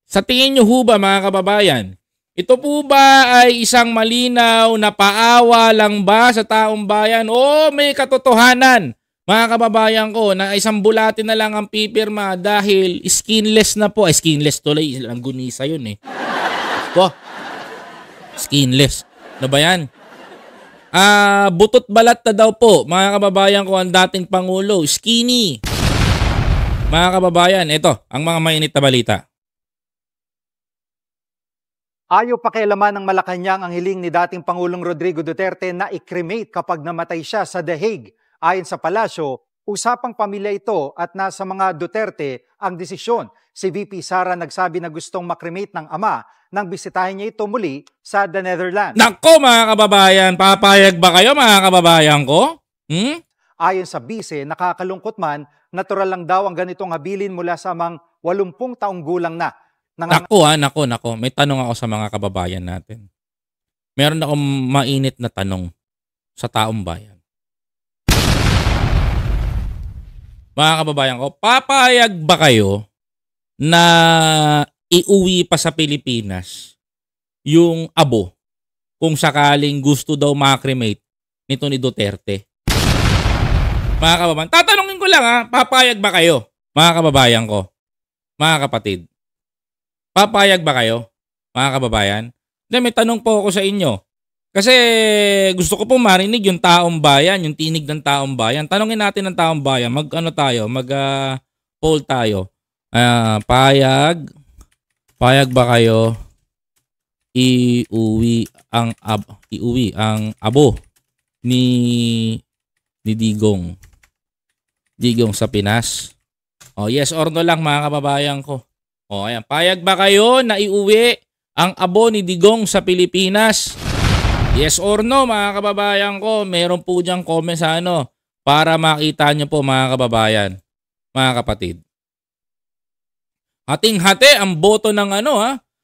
Sa tingin nyo ho ba mga kababayan, ito po ba ay isang malinaw na paawa lang ba sa taong bayan o may katotohanan? Mga kababayan ko, na isang bulate na lang ang pipirma dahil skinless na po. Skinless tuloy. Ang gunisa yun eh. Po. Skinless. Ano ba yan? Butot balat na daw po. Mga kababayan ko, ang dating Pangulo. Skinny. Mga kababayan, ito ang mga mainit na balita. Ayaw pakialaman ng Malacanang ang hiling ni dating Pangulong Rodrigo Duterte na i-cremate kapag namatay siya sa The Hague. Ayon sa palasyo, usapang pamilya ito at nasa mga Duterte ang desisyon. Si VP Sara nagsabi na gustong makremate ng ama nang bisitahin niya ito muli sa the Netherlands. Nako mga kababayan, papayag ba kayo mga kababayan ko? Ayon sa bise, nakakalungkot man, natural lang daw ang ganitong habilin mula sa mga 80 taong gulang na. Nako. May tanong ako sa mga kababayan natin. Meron akong mainit na tanong sa taong bayan. Mga kababayan ko, papayag ba kayo na iuwi pa sa Pilipinas yung abo kung sakaling gusto daw makremate nito ni Duterte? Mga kababayan, tatanungin ko lang ha, papayag ba kayo? Mga kababayan ko, mga kapatid, papayag ba kayo? Mga kababayan? Then may tanong po ako sa inyo. Kasi gusto ko po marinig yung taong bayan, yung tinig ng taong bayan. Tanungin natin ng taong bayan, mag-poll tayo. Payag ba kayo iuwi ang abo ni Digong sa Pinas? Oh, yes or no lang mga kababayan ko. Oh, ayan. Payag ba kayo na iuwi ang abo ni Digong sa Pilipinas? Yes or no mga kababayan ko. Meron po diyang comment sa para makita nyo po mga kababayan, mga kapatid. Hating-hati ang boto ng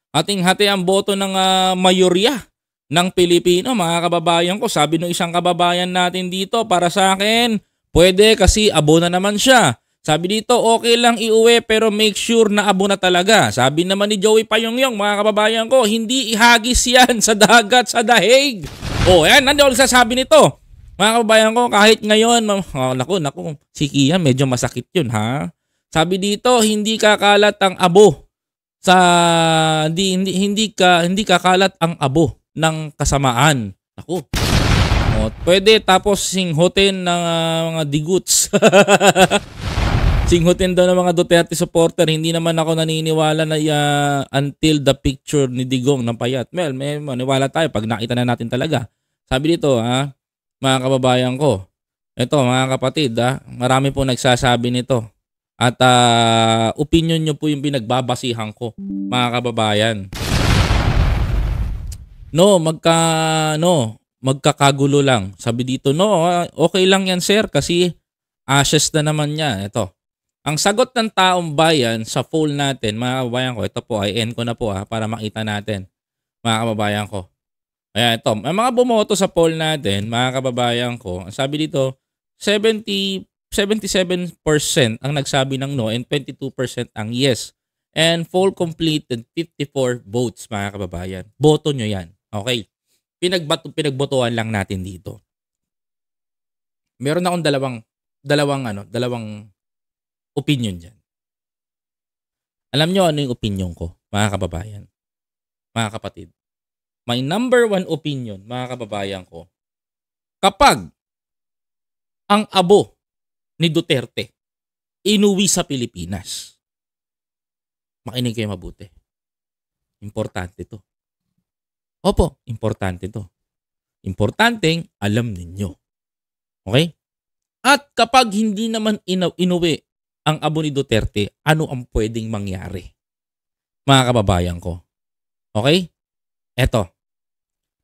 hating-hati ang boto ng mayorya ng Pilipino, mga kababayan ko. Sabi ng isang kababayan natin dito, para sa akin, pwede kasi abo na naman siya. Sabi dito, okay lang iuwi pero make sure na abo na talaga. Sabi naman ni Joey Payongyong, mga kababayan ko, hindi ihagis yan sa dagat sa dahig. Oh, yan, nandiyo ulit sasabi nito. Mga kababayan ko, kahit ngayon, naku, si Kian, medyo masakit yun, ha? Sabi dito, hindi kakalat ang abo sa hindi kakalat ang abo ng kasamaan. Naku. Oh, pwede tapos singhutin ng mga diguts. Singhutin daw ng mga Duterte supporter. Hindi naman ako naniniwala na until the picture ni Digong ng payat. Well, may maniwala tayo pag nakita na natin talaga. Sabi dito, mga kababayan ko. Ito, mga kapatid, marami po nagsasabi nito. At opinion nyo po yung pinagbabasihan ko, mga kababayan. Magkakagulo lang. Sabi dito, okay lang yan sir kasi ashes na naman niya. Ito. Ang sagot ng taong bayan sa poll natin, mga kababayan ko, ito po ay end ko na po para makita natin, mga kababayan ko. Ayan, ito. May mga bumoto sa poll natin, mga kababayan ko. Sabi dito, 77% ang nagsabi ng no and 22% ang yes. And poll completed 54 votes, mga kababayan. Boto nyo yan. Okay. Pinagbotohan lang natin dito. Meron akong dalawang opinion dyan. Alam nyo ano yung opinion ko, mga kababayan, mga kapatid. My number one opinion, mga kababayan ko, kapag ang abo ni Duterte inuwi sa Pilipinas, makinig kayo mabuti. Importante to. Opo, importante to. Importanteng alam ninyo. Okay? At kapag hindi naman inuwi ang abo ni Duterte, ano ang pwedeng mangyari? Mga kababayan ko. Okay? Eto.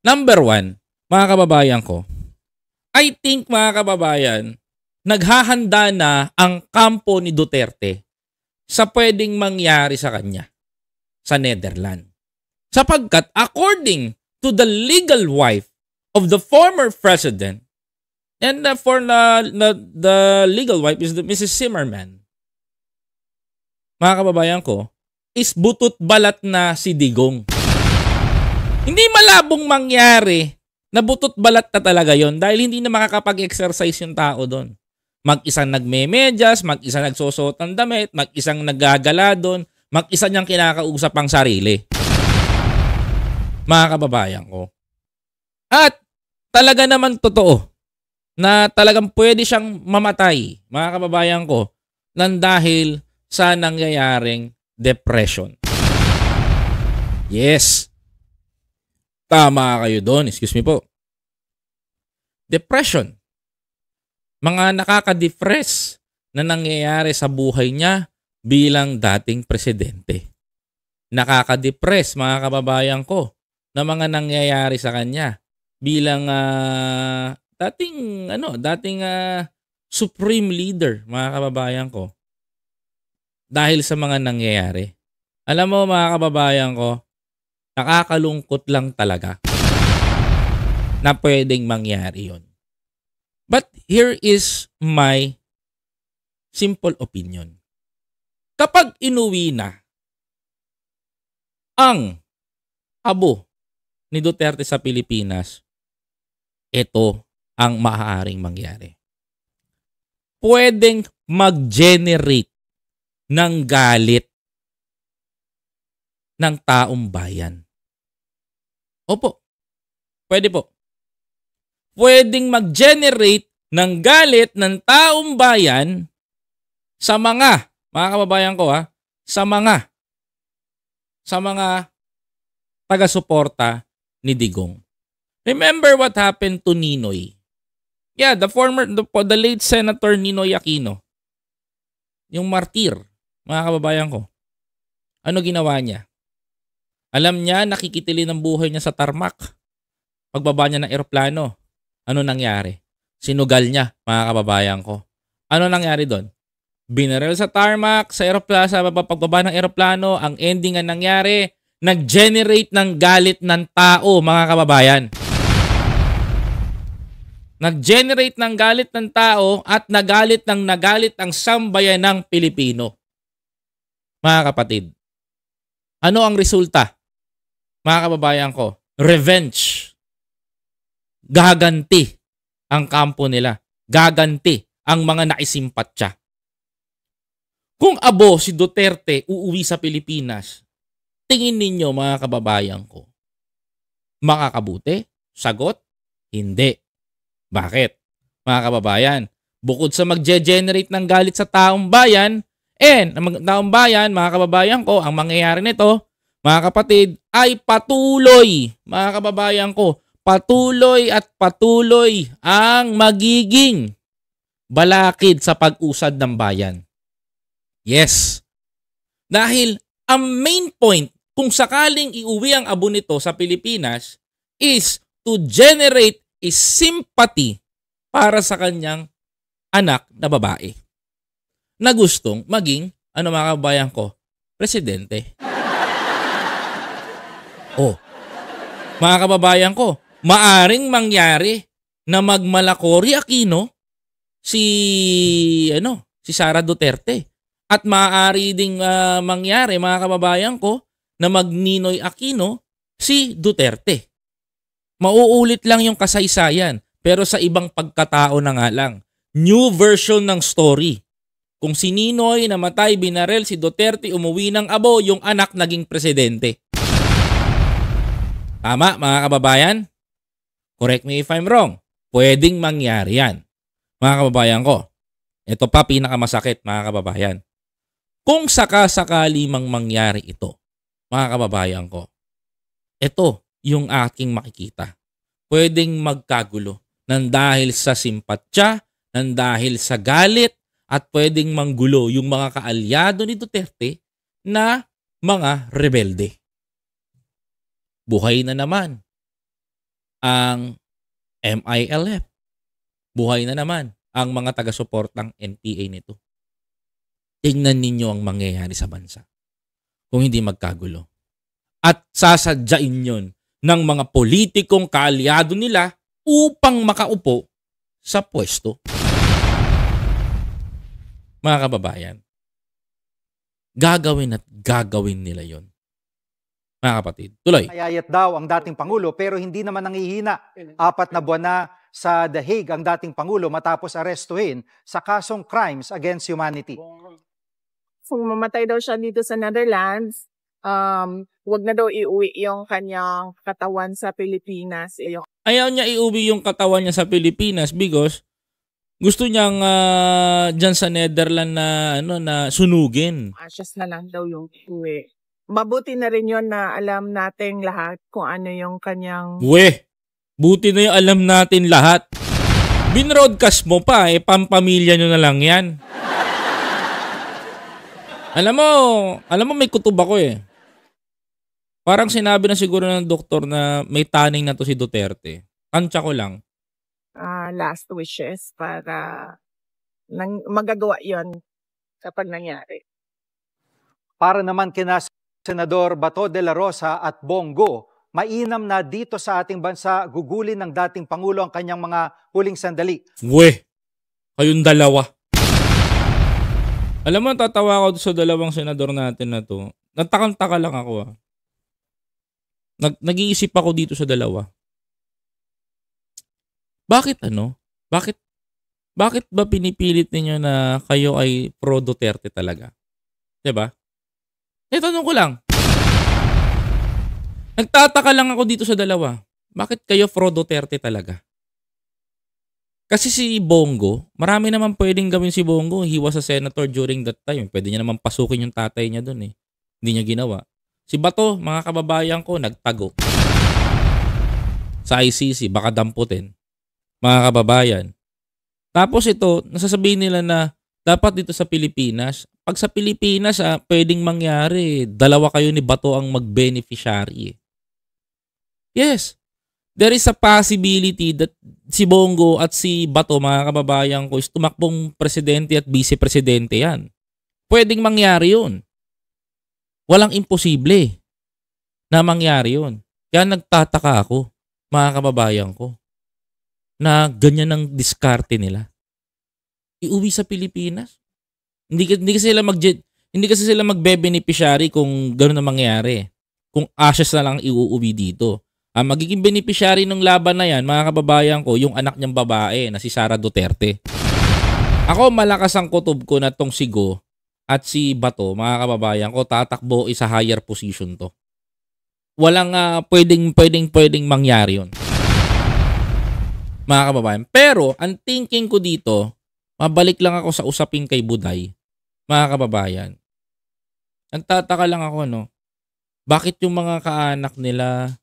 Number one, mga kababayan ko, I think mga kababayan, naghahanda na ang kampo ni Duterte sa pwedeng mangyari sa kanya sa Netherlands. Sapagkat according to the legal wife of the former president, and for the legal wife is Mrs. Zimmerman, mga kababayan ko, is butot balat na si Digong. Hindi malabong mangyari na butot balat na talaga yon dahil hindi na makakapag-exercise yung tao doon. Mag-isang nagmemedyas, mag-isang nagsusot ng damit, mag-isang naggagala doon, mag-isa niyang kinakausap ang sarili. Mga kababayan ko. At talaga naman totoo na talagang pwede siyang mamatay, mga kababayan ko, nang dahil sa nangyayaring depression. Yes. Tama kayo doon. Excuse me po. Depression. Mga nakaka-depress na nangyayari sa buhay niya bilang dating presidente. Nakaka-depress mga kababayan ko na mga nangyayari sa kanya bilang dating supreme leader mga kababayan ko. Dahil sa mga nangyayari. Alam mo mga kababayan ko, nakakalungkot lang talaga na pwedeng mangyari yon. But here is my simple opinion. Kapag inuwi na ang abo ni Duterte sa Pilipinas, ito ang maaaring mangyari. Pwedeng mag-generate ng galit ng taong bayan. Opo, pwede po. Pwedeng mag-generate ng galit ng taong bayan sa mga kababayan ko sa mga taga-suporta ni Digong. Remember what happened to Ninoy? Yeah, the late Senator Ninoy Aquino. Yung martir, mga kababayan ko. Ano ginawa niya? Alam niya, nakikitili ng buhay niya sa tarmac. Pagbaba niya ng eroplano. Ano nangyari? Sinugal niya, mga kababayan ko. Ano nangyari doon? Binaril sa tarmac, sa pagbaba ng eroplano, ang ending ang nangyari, nag-generate ng galit ng tao, mga kababayan. Nag-generate ng galit ng tao at nagalit ang sambayan ng Pilipino. Mga kapatid, ano ang resulta? Mga kababayan ko, revenge. Gaganti ang kampo nila. Gaganti ang mga naisimpatya. Kung abo si Duterte uuwi sa Pilipinas, tingin ninyo mga kababayan ko, makakabuti? Sagot? Hindi. Bakit? Mga kababayan, bukod sa mag-generate ng galit sa taong bayan, mga kababayan ko, ang mangyayari nito, mga kapatid, ay patuloy, mga kababayan ko, patuloy ang magiging balakid sa pag-usad ng bayan. Yes. Dahil ang main point, kung sakaling iuwi ang abo nito sa Pilipinas, is to generate a sympathy para sa kanyang anak na babae na gustong maging, mga kababayan ko, presidente. Mga kababayan ko, maaring mangyari na magmalakori Aquino si Sara Duterte. At maaari ding mangyari, mga kababayan ko, na mag-Ninoy Aquino si Duterte. Mauulit lang yung kasaysayan, pero sa ibang pagkatao na nga lang. New version ng story. Kung si Ninoy namatay, binarel, si Duterte umuwi ng abo, yung anak naging presidente. Tama, mga kababayan? Correct me if I'm wrong. Pwedeng mangyari yan. Mga kababayan ko, ito pa pinakamasakit, mga kababayan. Kung sakasakali mang mangyari ito, mga kababayan ko, ito yung aking makikita. Pwedeng magkagulo nang dahil sa simpatya, nang dahil sa galit, at pwedeng manggulo yung mga kaalyado ni Duterte na mga rebelde. Buhay na naman ang MILF. Buhay na naman ang mga taga-suportang NPA nito. Tingnan ninyo ang mangyayari sa bansa kung hindi magkagulo. At sasadyain yon ng mga politikong kaalyado nila upang makaupo sa pwesto. Mga kababayan, gagawin at gagawin nila yon. Mga kapatid, tuloy. Nayayat daw ang dating Pangulo pero hindi naman nangihina. 4 na buwan na sa The Hague ang dating Pangulo matapos arestuhin sa kasong crimes against humanity. Kung mamatay daw siya dito sa Netherlands, wag na daw iuwi yung kanyang katawan sa Pilipinas. Ayaw niya iuwi yung katawan niya sa Pilipinas because gusto niyang dyan sa Netherlands na sunugin. Ashes na lang daw yung uwi. Mabuti na rin yun na alam nating lahat kung ano yung kanyang... Buti na yung alam natin lahat. Binroadcast mo pa, pampamilya nyo na lang yan. Alam mo may kutob ako eh. Parang sinabi na siguro ng doktor na may taning na to si Duterte. Kantsa ko lang. Last wishes para magagawa yon kapag nangyari. Para naman kina Senador Bato de la Rosa at Bongo, mainam na dito sa ating bansa gugulin ng dating Pangulo ang kanyang mga huling sandali. Kayong dalawa. Alam mo, tatawa ako sa dalawang senador natin na to. Natakang-taka lang ako. Nag-iisip ako dito sa dalawa. Bakit Bakit ba pinipilit ninyo na kayo ay pro Duterte talaga? 'Di ba? Tanong ko lang. Nagtataka lang ako dito sa dalawa. Bakit kayo pro Duterte talaga? Kasi si Bongo, marami naman pwedeng gawin si Bongo. He was a senator during that time. Pwede niya naman pasukin yung tatay niya dun eh. Hindi niya ginawa. Si Bato, mga kababayan ko, nagtago. Sa ICC, baka damputin. Mga kababayan. Tapos ito, nasasabihin nila na dapat dito sa Pilipinas. Pag sa Pilipinas, pwedeng mangyari. Dalawa kayo ni Bato ang mag-beneficiary. Yes. There is a possibility that si Bongo at si Bato, mga kababayan ko, is tumakbong presidente at vice-presidente yan. Pwedeng mangyari yun. Walang imposible na mangyari yun. Kaya nagtataka ako, mga kababayan ko, na ganyan ang diskarte nila. Iuwi sa Pilipinas. Hindi kasi sila magbe-beneficiary kung gano'n na mangyari. Kung ashes na lang iuuwi dito. Ang magiging beneficiary ng laban na yan, mga kababayan ko, yung anak niyang babae na si Sara Duterte. Ako, malakas ang kutob ko na tong si Go at si Bato, mga kababayan ko, tatakbo isa higher position to. Walang pwedeng mangyari yun. Mga kababayan. Pero, ang thinking ko dito, mabalik lang ako sa usapin kay Buday, mga kababayan. Nagtataka lang ako, no? Bakit yung mga kaanak nila,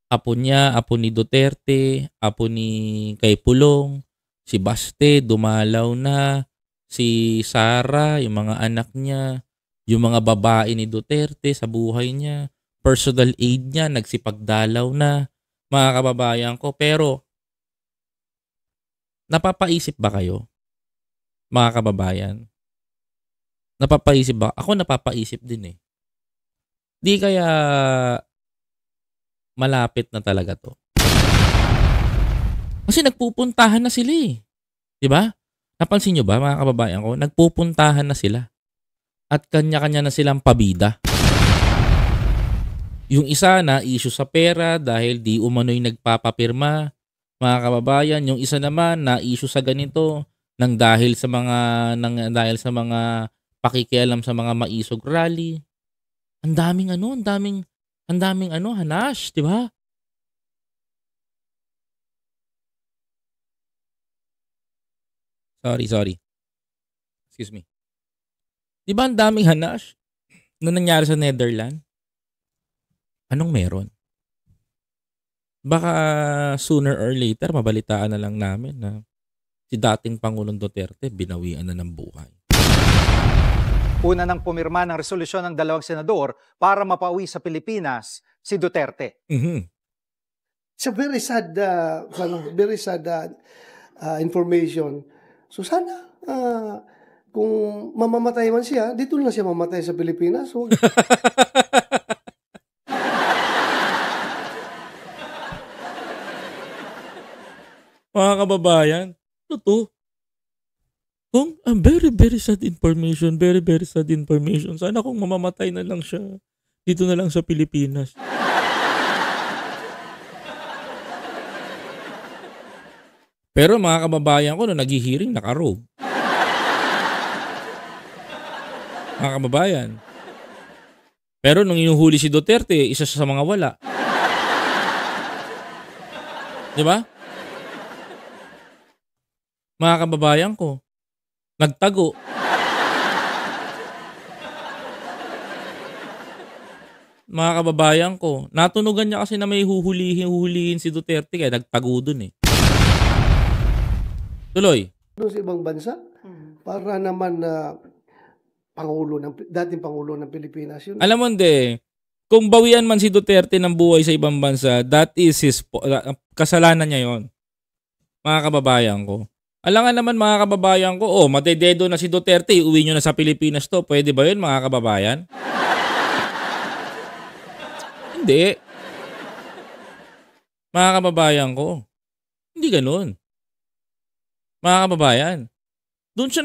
apo niya, apo ni Duterte, apo ni kay Pulong, si Baste, dumalaw na, si Sara, yung mga anak niya, yung mga babae ni Duterte sa buhay niya, personal aid niya, nagsipagdalaw na, mga kababayan ko. Pero, napapaisip ba kayo, mga kababayan? Napapaisip ba? Ako napapaisip din eh. Di kaya malapit na talaga to. Kasi nagpupuntahan na sila eh. Diba? Napansin nyo ba, mga kababayan ko? Nagpupuntahan na sila. At kanya-kanya na silang pabida. Yung isa na issue sa pera dahil di umano'y nagpapapirma. Mga kababayan, yung isa naman na issue sa ganito dahil sa mga pakikialam sa mga maisog rally. Ang daming hanash, di ba? Sorry. Excuse me. Di ba ang daming hanash na nangyari sa Netherlands? Anong meron? Baka sooner or later, mabalitaan na lang namin na si dating Pangulong Duterte binawian na ng buhay. Una nang pumirma ng resolusyon ng dalawang senador para mapauwi sa Pilipinas si Duterte. Mm-hmm. It's a very sad information. So sana kung mamamatay man siya, dito na siya mamatay sa Pilipinas. Mga kababayan, totoo. Very sad information. Very sad information. Sana kung mamamatay na lang siya, dito na lang sa Pilipinas. Pero mga kababayan ko, nung naghihiring, nakarob. Mga kababayan. Pero nung inuhuli si Duterte, isa siya sa mga wala. Di ba? Mga kababayan ko, nagtago. Mga kababayan ko, natunugan niya kasi na may huhulihin si Duterte kaya nagtago dun eh. Tuloy. Doon sa ibang bansa, para naman dating Pangulo ng Pilipinas. Yun. Alam mo, hindi. Kung bawian man si Duterte ng buhay sa ibang bansa, that is kasalanan niya yon. Mga kababayan ko. Alam nga naman mga kababayan ko, madededo na si Duterte, uwi nyo na sa Pilipinas to. Pwede ba yun mga kababayan? Hindi. Mga kababayan ko. Hindi ganun. Mga kababayan. Doon siya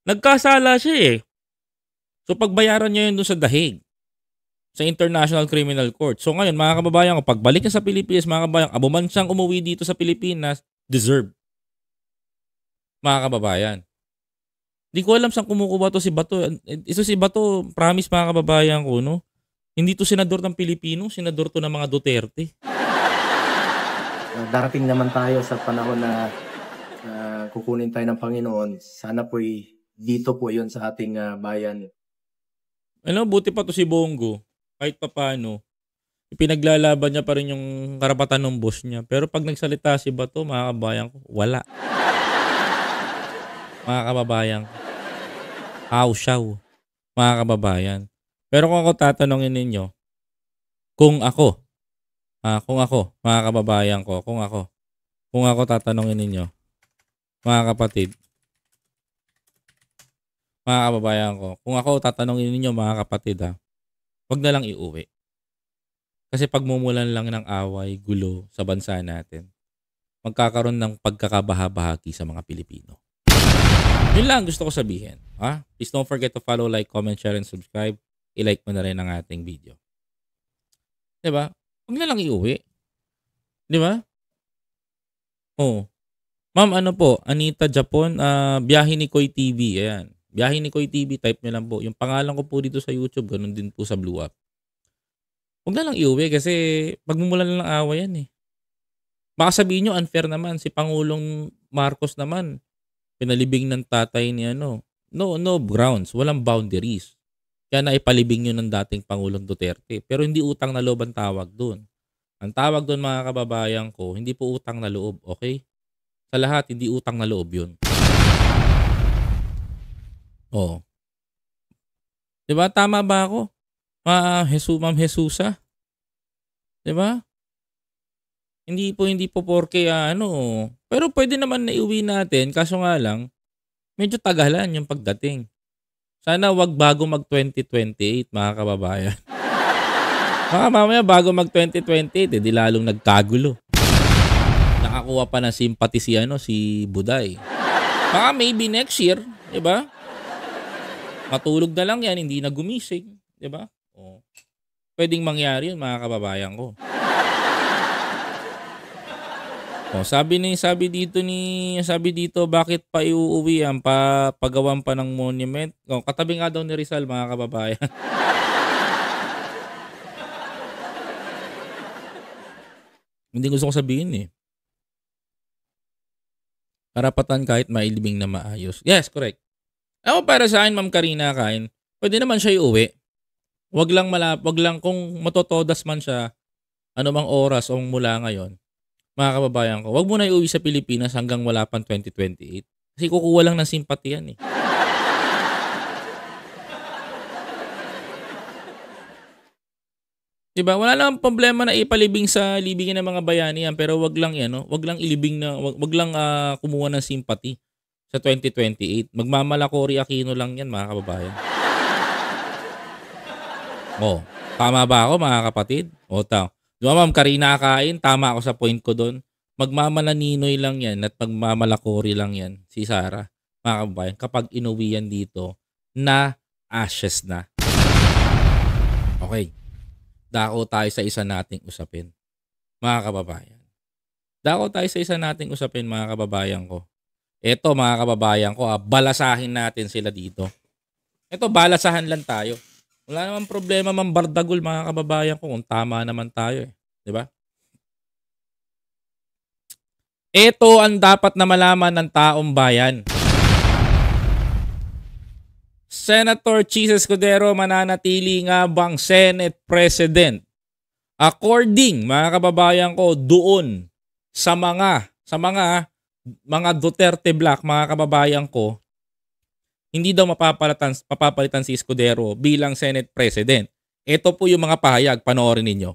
nagkasala siya eh. So pagbayaran niya yun doon sa dahig. Sa International Criminal Court. So ngayon, mga kababayan ko, pagbalik niya sa Pilipinas, mga kababayan, abuman siyang umuwi dito sa Pilipinas, deserve. Mga kababayan. Hindi ko alam saan kumukuha to si Bato. Ito si Bato, promise mga kababayan ko, no? Hindi to senador ng Pilipino, senador to ng mga Duterte. Darating naman tayo sa panahon na kukunin tayo ng Panginoon. Sana po'y dito po yun sa ating bayan. Ano, buti pa to si Bongo. Kahit pa paano, ipinaglalaban niya pa rin yung karapatan ng boss niya. Pero pag nagsalita si Bato, mga kababayan ko, wala. Mga kababayan, haw-shaw. Mga kababayan. Pero kung ako tatanungin ninyo, kung ako, mga kababayan ko, kung ako tatanungin ninyo, mga kapatid, mga kababayan ko, kung ako tatanungin ninyo, mga kapatid, wag na lang iuwi. Kasi pagmumulan lang ng away, gulo sa bansa natin, magkakaroon ng pagkakabahabahagi sa mga Pilipino. Yun lang gusto ko sabihin. Please don't forget to follow, like, comment, share, and subscribe. I-like mo na rin ang ating video. Diba? Wag na lang iuwi. Diba? Ma'am, ano po? Anita Japon, Biyahe ni Koy TV. Ayan. Biyahe ni Koy TV, type nyo lang po. Yung pangalan ko po dito sa YouTube, ganun din po sa Blue App. Huwag na lang iuwi kasi pagmumulan lang ng away yan eh. Baka sabihin nyo, unfair naman. Si Pangulong Marcos naman, pinalibing ng tatay ni ano. No grounds. Walang boundaries. Kaya naipalibing nyo ng dating Pangulong Duterte. Pero hindi utang na loob ang tawag doon. Ang tawag doon mga kababayan ko, hindi po utang na loob, okay? Sa lahat, hindi utang na loob yun. Diba? Tama ba ako? Ma'am Jesusa? Diba? Hindi po porke Pero pwede naman na iuwi natin. Kaso nga lang, medyo tagalan yung pagdating. Sana wag bago mag 2028 mga kababayan. Baka mamaya bago mag 2028, di lalong nagkagulo. Nakakuha pa ng sympathy si Buday. Baka maybe next year, diba? Matulog na lang yan, hindi na gumising. Diba? Pwedeng mangyari yun, mga kababayan ko. Sabi dito, bakit pa iuuwi yan? Pagawan pa ng monument? Katabi nga daw ni Rizal, mga kababayan. Hindi gusto ko sabihin eh. Karapatan kahit mailibing na maayos. Yes, correct. Ako para sa akin, Ma'am Karina Kain, pwede naman siya iuwi. Wag lang kung matotodas man siya anumang oras o mula ngayon. Mga kababayan ko, wag mo na iuwi sa Pilipinas hanggang wala pang 2028. Kasi kukuha lang ng simpati yan eh. Diba? Wala lang problema na ipalibing sa libingan ng mga bayani yan, pero wag lang wag lang ilibing na wag lang kumuha ng simpati sa 2028. Magmamalakori Aquino lang yan, mga kababayan. Tama ba ako, mga kapatid? Diba, Ma'am Karina Kain, tama ako sa point ko doon. Magmamalaninoy lang yan at magmamalakori lang yan si Sarah, mga kababayan, kapag inuwi yan dito na ashes na. Okay. Dako tayo sa isa nating usapin, mga kababayan. Dako tayo sa isa nating usapin, mga kababayan ko. Ito, mga kababayan ko, balasahin natin sila dito. Ito, balasahan lang tayo. Wala naman problema, mambardagol, mga kababayan ko, kung tama naman tayo eh. Diba? Ito ang dapat na malaman ng taong bayan. Senator Chis Escudero mananatili nga bang Senate President? According, mga kababayan ko, doon sa mga Duterte Black, mga kababayan ko, hindi daw mapapalitan si Escudero bilang Senate President. Ito po yung mga pahayag, panoorin ninyo.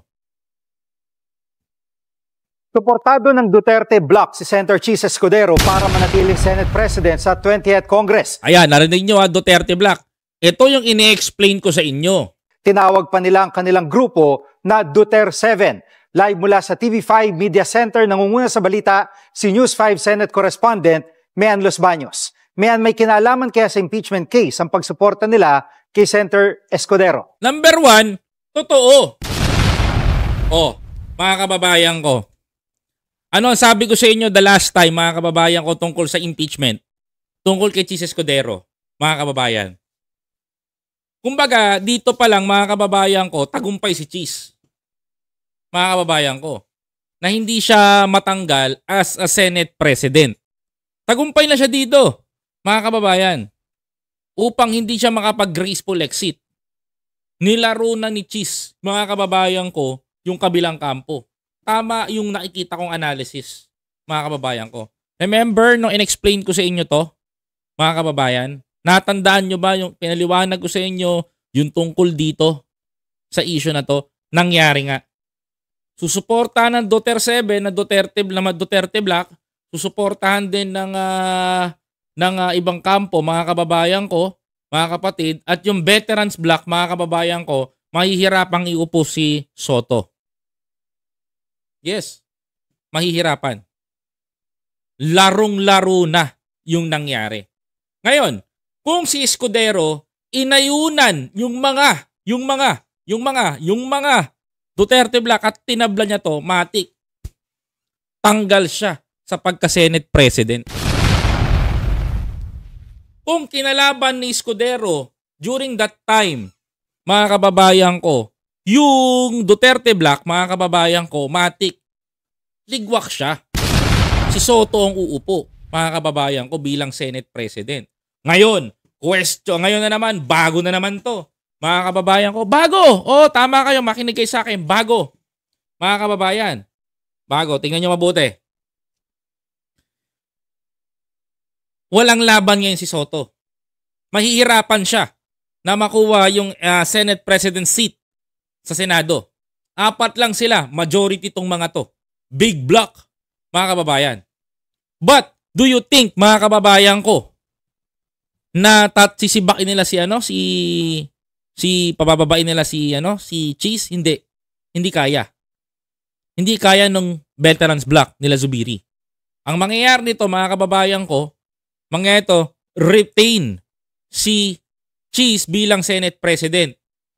Suportado ng Duterte bloc si Senator Chis Escudero para manatiling Senate President sa 20th Congress. Ayan, narinig nyo Duterte bloc. Ito yung ini-explain ko sa inyo. Tinawag pa nila ang kanilang grupo na Duterte 7. Live mula sa TV5 Media Center, nangunguna sa balita si News 5 Senate Correspondent Mian Los Baños. Mian, may kinalaman kaya sa impeachment case ang pagsuporta nila kay Senator Escudero? Number 1, totoo. Mga kababayan ko, ano ang sabi ko sa inyo the last time, mga kababayan ko, tungkol sa impeachment? Tungkol kay Chis Escudero, mga kababayan. Kumbaga, dito pa lang, mga kababayan ko, tagumpay si Chis. Mga kababayan ko, na hindi siya matanggal as a Senate President. Tagumpay na siya dito, mga kababayan. Upang hindi siya makapag-graceful exit. Nilaro na ni Chis, mga kababayan ko, yung kabilang kampo. Tama yung nakikita kong analysis, mga kababayan ko. Remember, nung in-explain ko sa inyo to, mga kababayan, natandaan nyo ba yung pinaliwanag ko sa inyo, yung tungkol dito, sa issue na to, nangyari nga. Susuportahan ng Duterte 7, na Duterte Black, susuportahan din ng ibang kampo, mga kababayan ko, mga kapatid, at yung Veterans Black, mga kababayan ko, mahihirapang iupo si Soto. Yes, mahihirapan. Larong-laro na yung nangyari. Ngayon, kung si Escudero inayunan yung mga Duterte Black at tinabla niya to, matik. Tanggal siya sa pagka-Senate President. Kung kinalaban ni Escudero during that time, mga kababayan ko, yung Duterte Black, mga kababayan ko, matik. Ligwak siya. Si Soto ang uupo, mga kababayan ko, bilang Senate President. Ngayon, ngayon na naman, bago na naman to. Mga kababayan ko, bago! Tama kayo, makinig kayo sa akin, bago. Mga kababayan, bago, tingnan nyo mabuti. Walang laban ngayon si Soto. Mahihirapan siya na makuha yung Senate President seat sa Senado. 4 lang sila, majority tong mga to. Big block, mga kababayan. But, do you think, mga kababayan ko, na sisibakin nila pabababain nila si Chis? Hindi kaya. Hindi kaya nung Veterans Block nila Zubiri. Ang mangyayari nito, mga kababayan ko, retain si Chis bilang Senate President.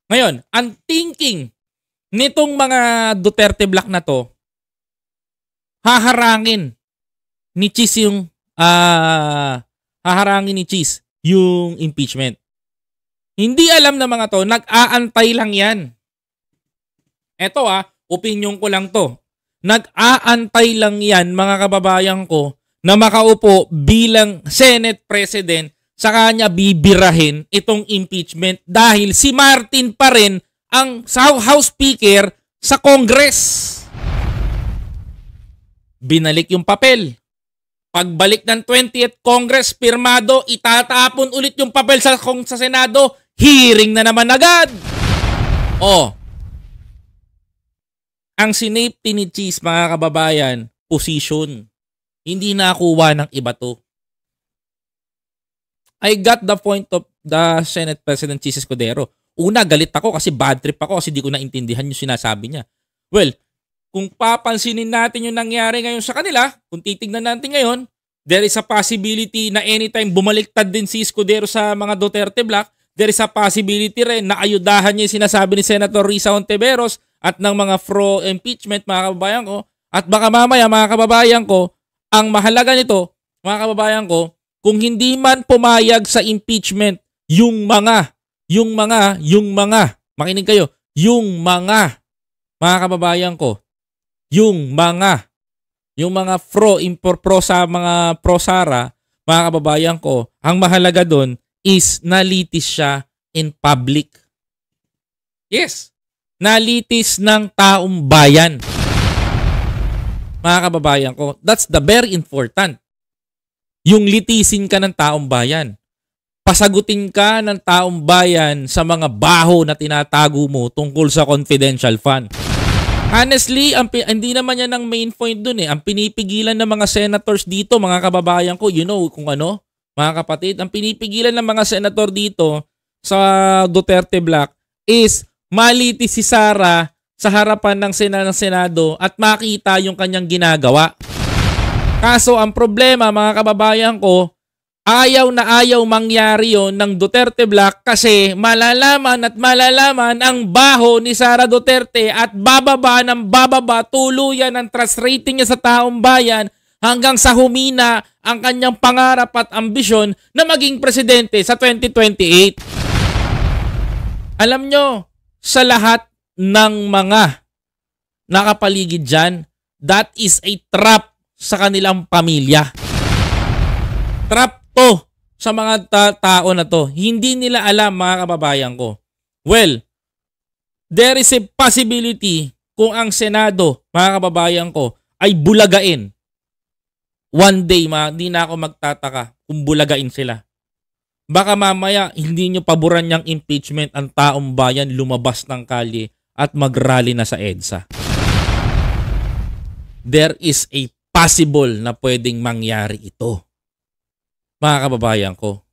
Ngayon, ang thinking nitong mga Duterte Black na to, haharangin ni Chis yung impeachment. Hindi alam na mga to, nag-aantay lang yan. Eto opinion ko lang to. Nag-aantay lang yan, mga kababayan ko, na makaupo bilang Senate President, sa kanya bibirahin itong impeachment dahil si Martin pa rin ang House Speaker sa Congress. Binalik yung papel. Pagbalik ng 20th Congress, pirmado, itatapon ulit yung papel sa Senado, hearing na naman agad. Ang sinafety ni Chis, mga kababayan, position. Hindi nakuha ng iba to. I got the point of the Senate President Chis Escudero. Una, galit ako kasi bad trip ako kasi di ko naintindihan yung sinasabi niya. Well, kung papansinin natin yung nangyari ngayon sa kanila, kung titignan natin ngayon, there is a possibility na anytime bumaliktad din si Escudero sa mga Duterte Black, there is a possibility rin na ayudahan niya yung sinasabi ni Senator Risa Hontiveros at ng mga pro-impeachment, mga kababayan ko. At baka mamaya, mga kababayan ko, ang mahalaga nito, mga kababayan ko, kung hindi man pumayag sa impeachment yung mga, makinig kayo, yung mga kababayan ko, yung mga pro sa mga pro-Sara, mga kababayan ko, ang mahalaga doon is nalitis siya in public. Yes, nalitis ng taong bayan. Mga kababayan ko, that's the very important. Yung litisin ka ng taong bayan. pasagutin ka ng taong bayan sa mga baho na tinatago mo tungkol sa confidential fund. Honestly, hindi naman yan ang main point dun eh. Ang pinipigilan ng mga senators dito, mga kababayan ko, you know kung ano, mga kapatid, ang pinipigilan ng mga senator dito sa Duterte Black is maliti si Sara sa harapan ng Senado at makita yung kanyang ginagawa. Kaso ang problema, mga kababayan ko, ayaw na ayaw mangyari yon ng Duterte Black kasi malalaman at malalaman ang baho ni Sara Duterte at bababa ng bababa tuluyan ang trust rating niya sa taong bayan hanggang sa humina ang kanyang pangarap at ambisyon na maging presidente sa 2028. Alam nyo, sa lahat ng mga nakapaligid dyan, that is a trap sa kanilang pamilya. Trap to sa mga tao na to. Hindi nila alam, mga kababayan ko. Well, there is a possibility kung ang Senado, mga kababayan ko, ay bulagain. One day, di na ako magtataka kung bulagain sila. Baka mamaya, hindi nyo paboran niyang impeachment ang taong bayan lumabas ng kalye at mag-rally na sa EDSA. There is a possible na pwedeng mangyari ito. Mga kababayan ko,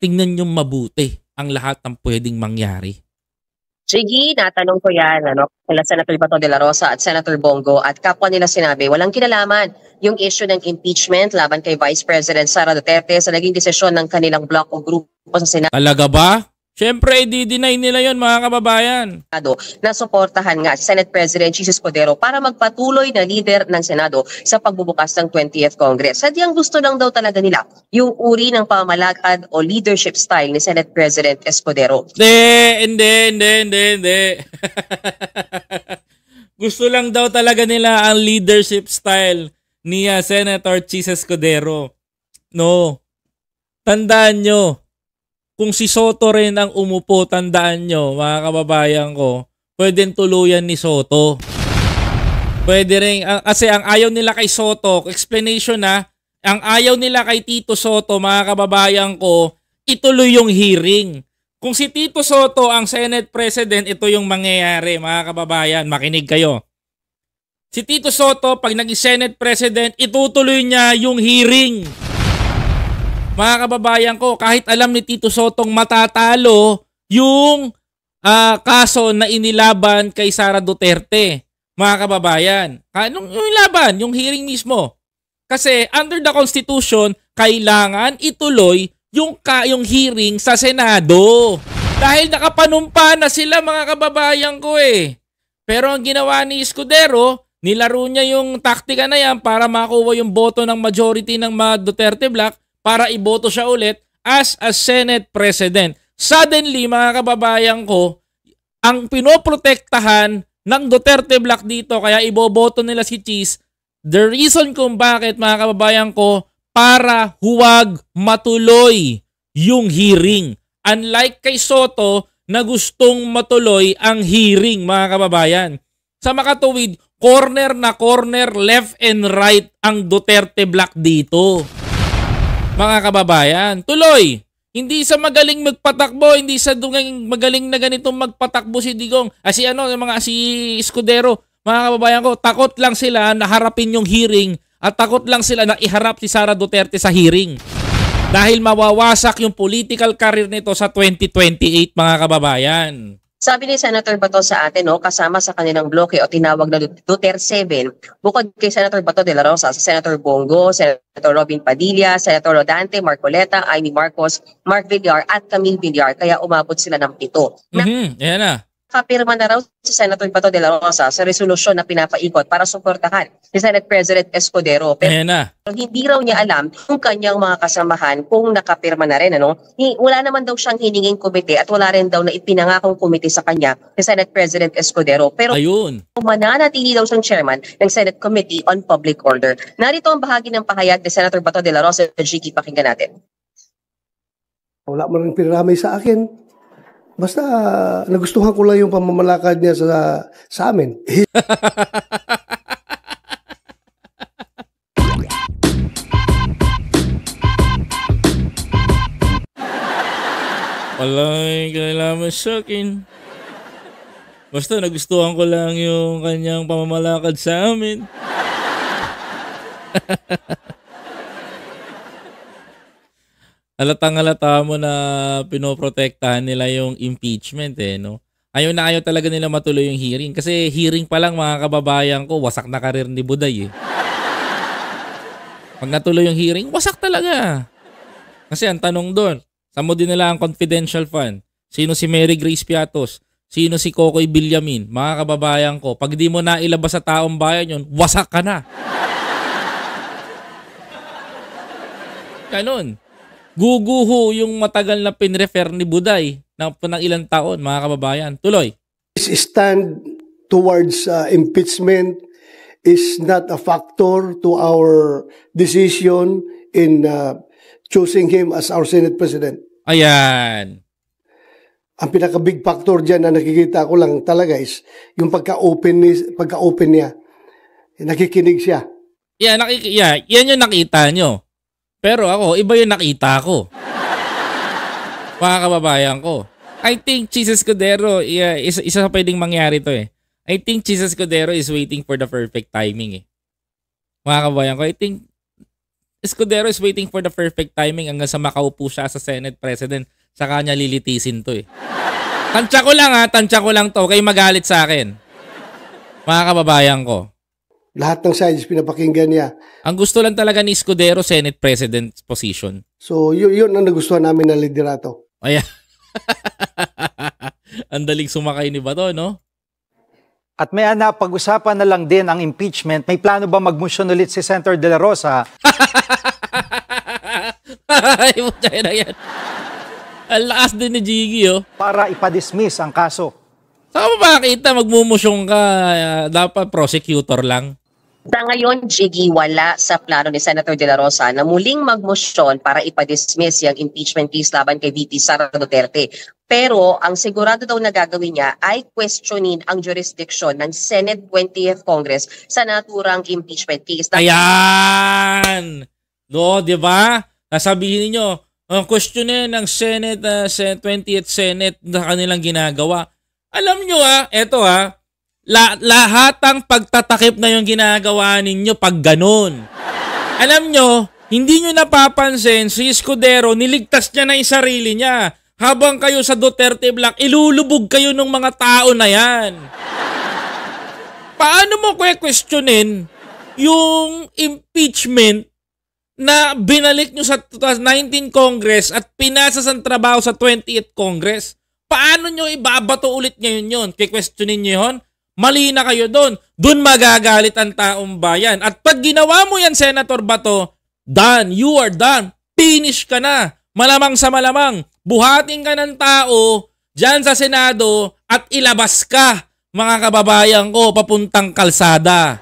tingnan nyo mabuti ang lahat ng pwedeng mangyari. Sige, natanong ko yan, kila Senator Bato de la Rosa at Senator Bongo at kapwa nila sinabi, walang kinalaman yung issue ng impeachment laban kay Vice President Sara Duterte sa naging desisyon ng kanilang block o grupo sa Senado. Talaga ba? Siyempre, i-deny nila yon, mga kababayan. Na suportahan nga si Senate President Jesus Escudero para magpatuloy na leader ng Senado sa pagbubukas ng 20th Congress. Sadyang gusto lang daw talaga nila yung uri ng pamamalakad o leadership style ni Senate President Escudero. Hindi. Gusto lang daw talaga nila ang leadership style ni Senator Jesus Escudero. No. Tandaan nyo. Kung si Soto rin ang umupo, tandaan nyo, mga kababayan ko, pwedeng tuluyan ni Soto. Pwede rin, kasi ang ayaw nila kay Soto, explanation ang ayaw nila kay Tito Soto, mga kababayan ko, ituloy yung hearing. Kung si Tito Soto ang Senate President, ito yung mangyayari, mga kababayan, makinig kayo. Si Tito Soto, pag naging Senate President, itutuloy niya yung hearing. Mga kababayan ko, kahit alam ni Tito Sotong matatalo yung kaso na inilaban kay Sara Duterte, mga kababayan. Yung laban, yung hearing mismo. Kasi under the Constitution, kailangan ituloy yung hearing sa Senado. Dahil nakapanumpa na sila, mga kababayan ko eh. Pero ang ginawa ni Escudero, nilaro niya yung taktika na yan para makuha yung boto ng majority ng mga Duterte Black para iboto siya ulit as a Senate President. Suddenly, mga kababayan ko, ang pinoprotektahan ng Duterte Black dito, kaya iboboto nila si Cheese, the reason kung bakit, mga kababayan ko, para huwag matuloy yung hearing. Unlike kay Soto na gustong matuloy ang hearing, mga kababayan. Sa makatuwid, corner na corner, left and right ang Duterte Black dito. Mga kababayan, tuloy. Hindi sa magaling magpatakbo, hindi sa magaling na ganitong magpatakbo si Digong. Si Escudero, mga kababayan ko, takot lang sila na harapin yung hearing at takot lang sila na iharap si Sara Duterte sa hearing. Dahil mawawasak yung political career nito sa 2028, mga kababayan. Sabi ni Senator Bato sa atin, kasama sa kanilang bloke o tinawag na Duterte 7, bukod kay Senator Bato de la Rosa, Senator Bongo, Senator Robin Padilla, Senator Rodante, Marcoleta, Amy Marcos, Mark Villar at Camille Villar, kaya umabot sila ng 7. Ayan na. Nakapirma na raw si Senator Bato de la Rosa sa resolusyon na pinapaikot para suportahan si Senate President Escudero. Pero hindi raw niya alam kung kanyang mga kasamahan kung nakapirma na rin. Wala naman daw siyang hiningin komite at wala rin daw na ipinangakong komite sa kanya si Senate President Escudero. Pero mananatili daw siyang chairman ng Senate Committee on Public Order. Narito ang bahagi ng pahayag ni Senator Bato de la Rosa. Jiki, pakinggan natin. Wala mo rin pinaramay sa akin. Basta nagustuhan ko lang yung pamamalakad niya sa amin. Alay, kailangan sa akin. Basta nagustuhan ko lang yung kanyang pamamalakad sa amin. Halatang-halata mo na pinoprotektahan nila yung impeachment no? Ayaw na ayaw talaga nila matuloy yung hearing. Kasi hearing pa lang mga kababayan ko, wasak na karir ni Buday Pag natuloy yung hearing, wasak talaga. Kasi ang tanong doon, saan mo din nila ang confidential fund? Sino si Mary Grace Piatos? Sino si Kokoy Villamin? Mga kababayan ko, pag di mo na ilabas sa taong bayan yun, wasak ka na. Ganon. Guguho yung matagal na pinrefer ni Buday ng ilang taon, mga kababayan. Tuloy. His stand towards impeachment is not a factor to our decision in choosing him as our Senate President. Ayan. Ang pinaka-big factor dyan na nakikita ko lang talaga is yung pagka-open niya. Nakikinig siya. Yan yung nakita nyo. Pero ako, iba yung nakita ko. Mga kababayan ko. I think Jesus Escudero, isa sa pwedeng mangyari to I think Jesus Escudero is waiting for the perfect timing Mga kababayan ko, I think Escudero is waiting for the perfect timing hanggang sa makaupo siya sa Senate President. Sa kanya lilitisin to Tansya ko lang to. Kayo magalit sa akin. Mga kababayan ko. Lahat ng sides pinapakinggan niya. Ang gusto lang talaga ni Escudero, Senate President position. So, yun ang nagustuhan namin na liderato. Ayan. Ang daling sumakay ni Bato, no? At may pag-usapan na lang din ang impeachment. May plano ba mag-motion ulit si Senator De La Rosa? Ay, mutay na yan. Ang lakas din ni Jiggy, para ipa-dismiss ang kaso. Saan mo makakita magmumusyong ka? Dapat prosecutor lang. Sa ngayon, Jiggy, wala sa plano ni Senator De La Rosa na muling magmosyon para ipa-dismiss yung impeachment case laban kay VP Sara Duterte. Pero ang sigurado daw na gagawin niya ay questionin ang jurisdiction ng Senate 20th Congress sa naturang impeachment case. Ayan! No, di ba? Sasabihin niyo, questionin ng Senate, 20th Senate na kanilang ginagawa. Alam nyo eto lahat ng pagtatakip na yung ginagawa ninyo pag ganun. Alam nyo, hindi nyo napapansin si Escudero, niligtas niya na yung sarili niya. Habang kayo sa Duterte Block, ilulubog kayo ng mga tao na yan. Paano mo questionin yung impeachment na binalik nyo sa 2019 Congress at pinasa sa trabaho sa 20th Congress? Paano nyo ibabato ulit ngayon yun? Kikwestonin nyo yun? Mali na kayo doon. Doon magagalit ang taong bayan. At pag ginawa mo yan, Senator Bato, done. You are done. Finish ka na. Malamang sa malamang. Buhatin ka ng tao dyan sa Senado at ilabas ka, mga kababayan ko, papuntang kalsada.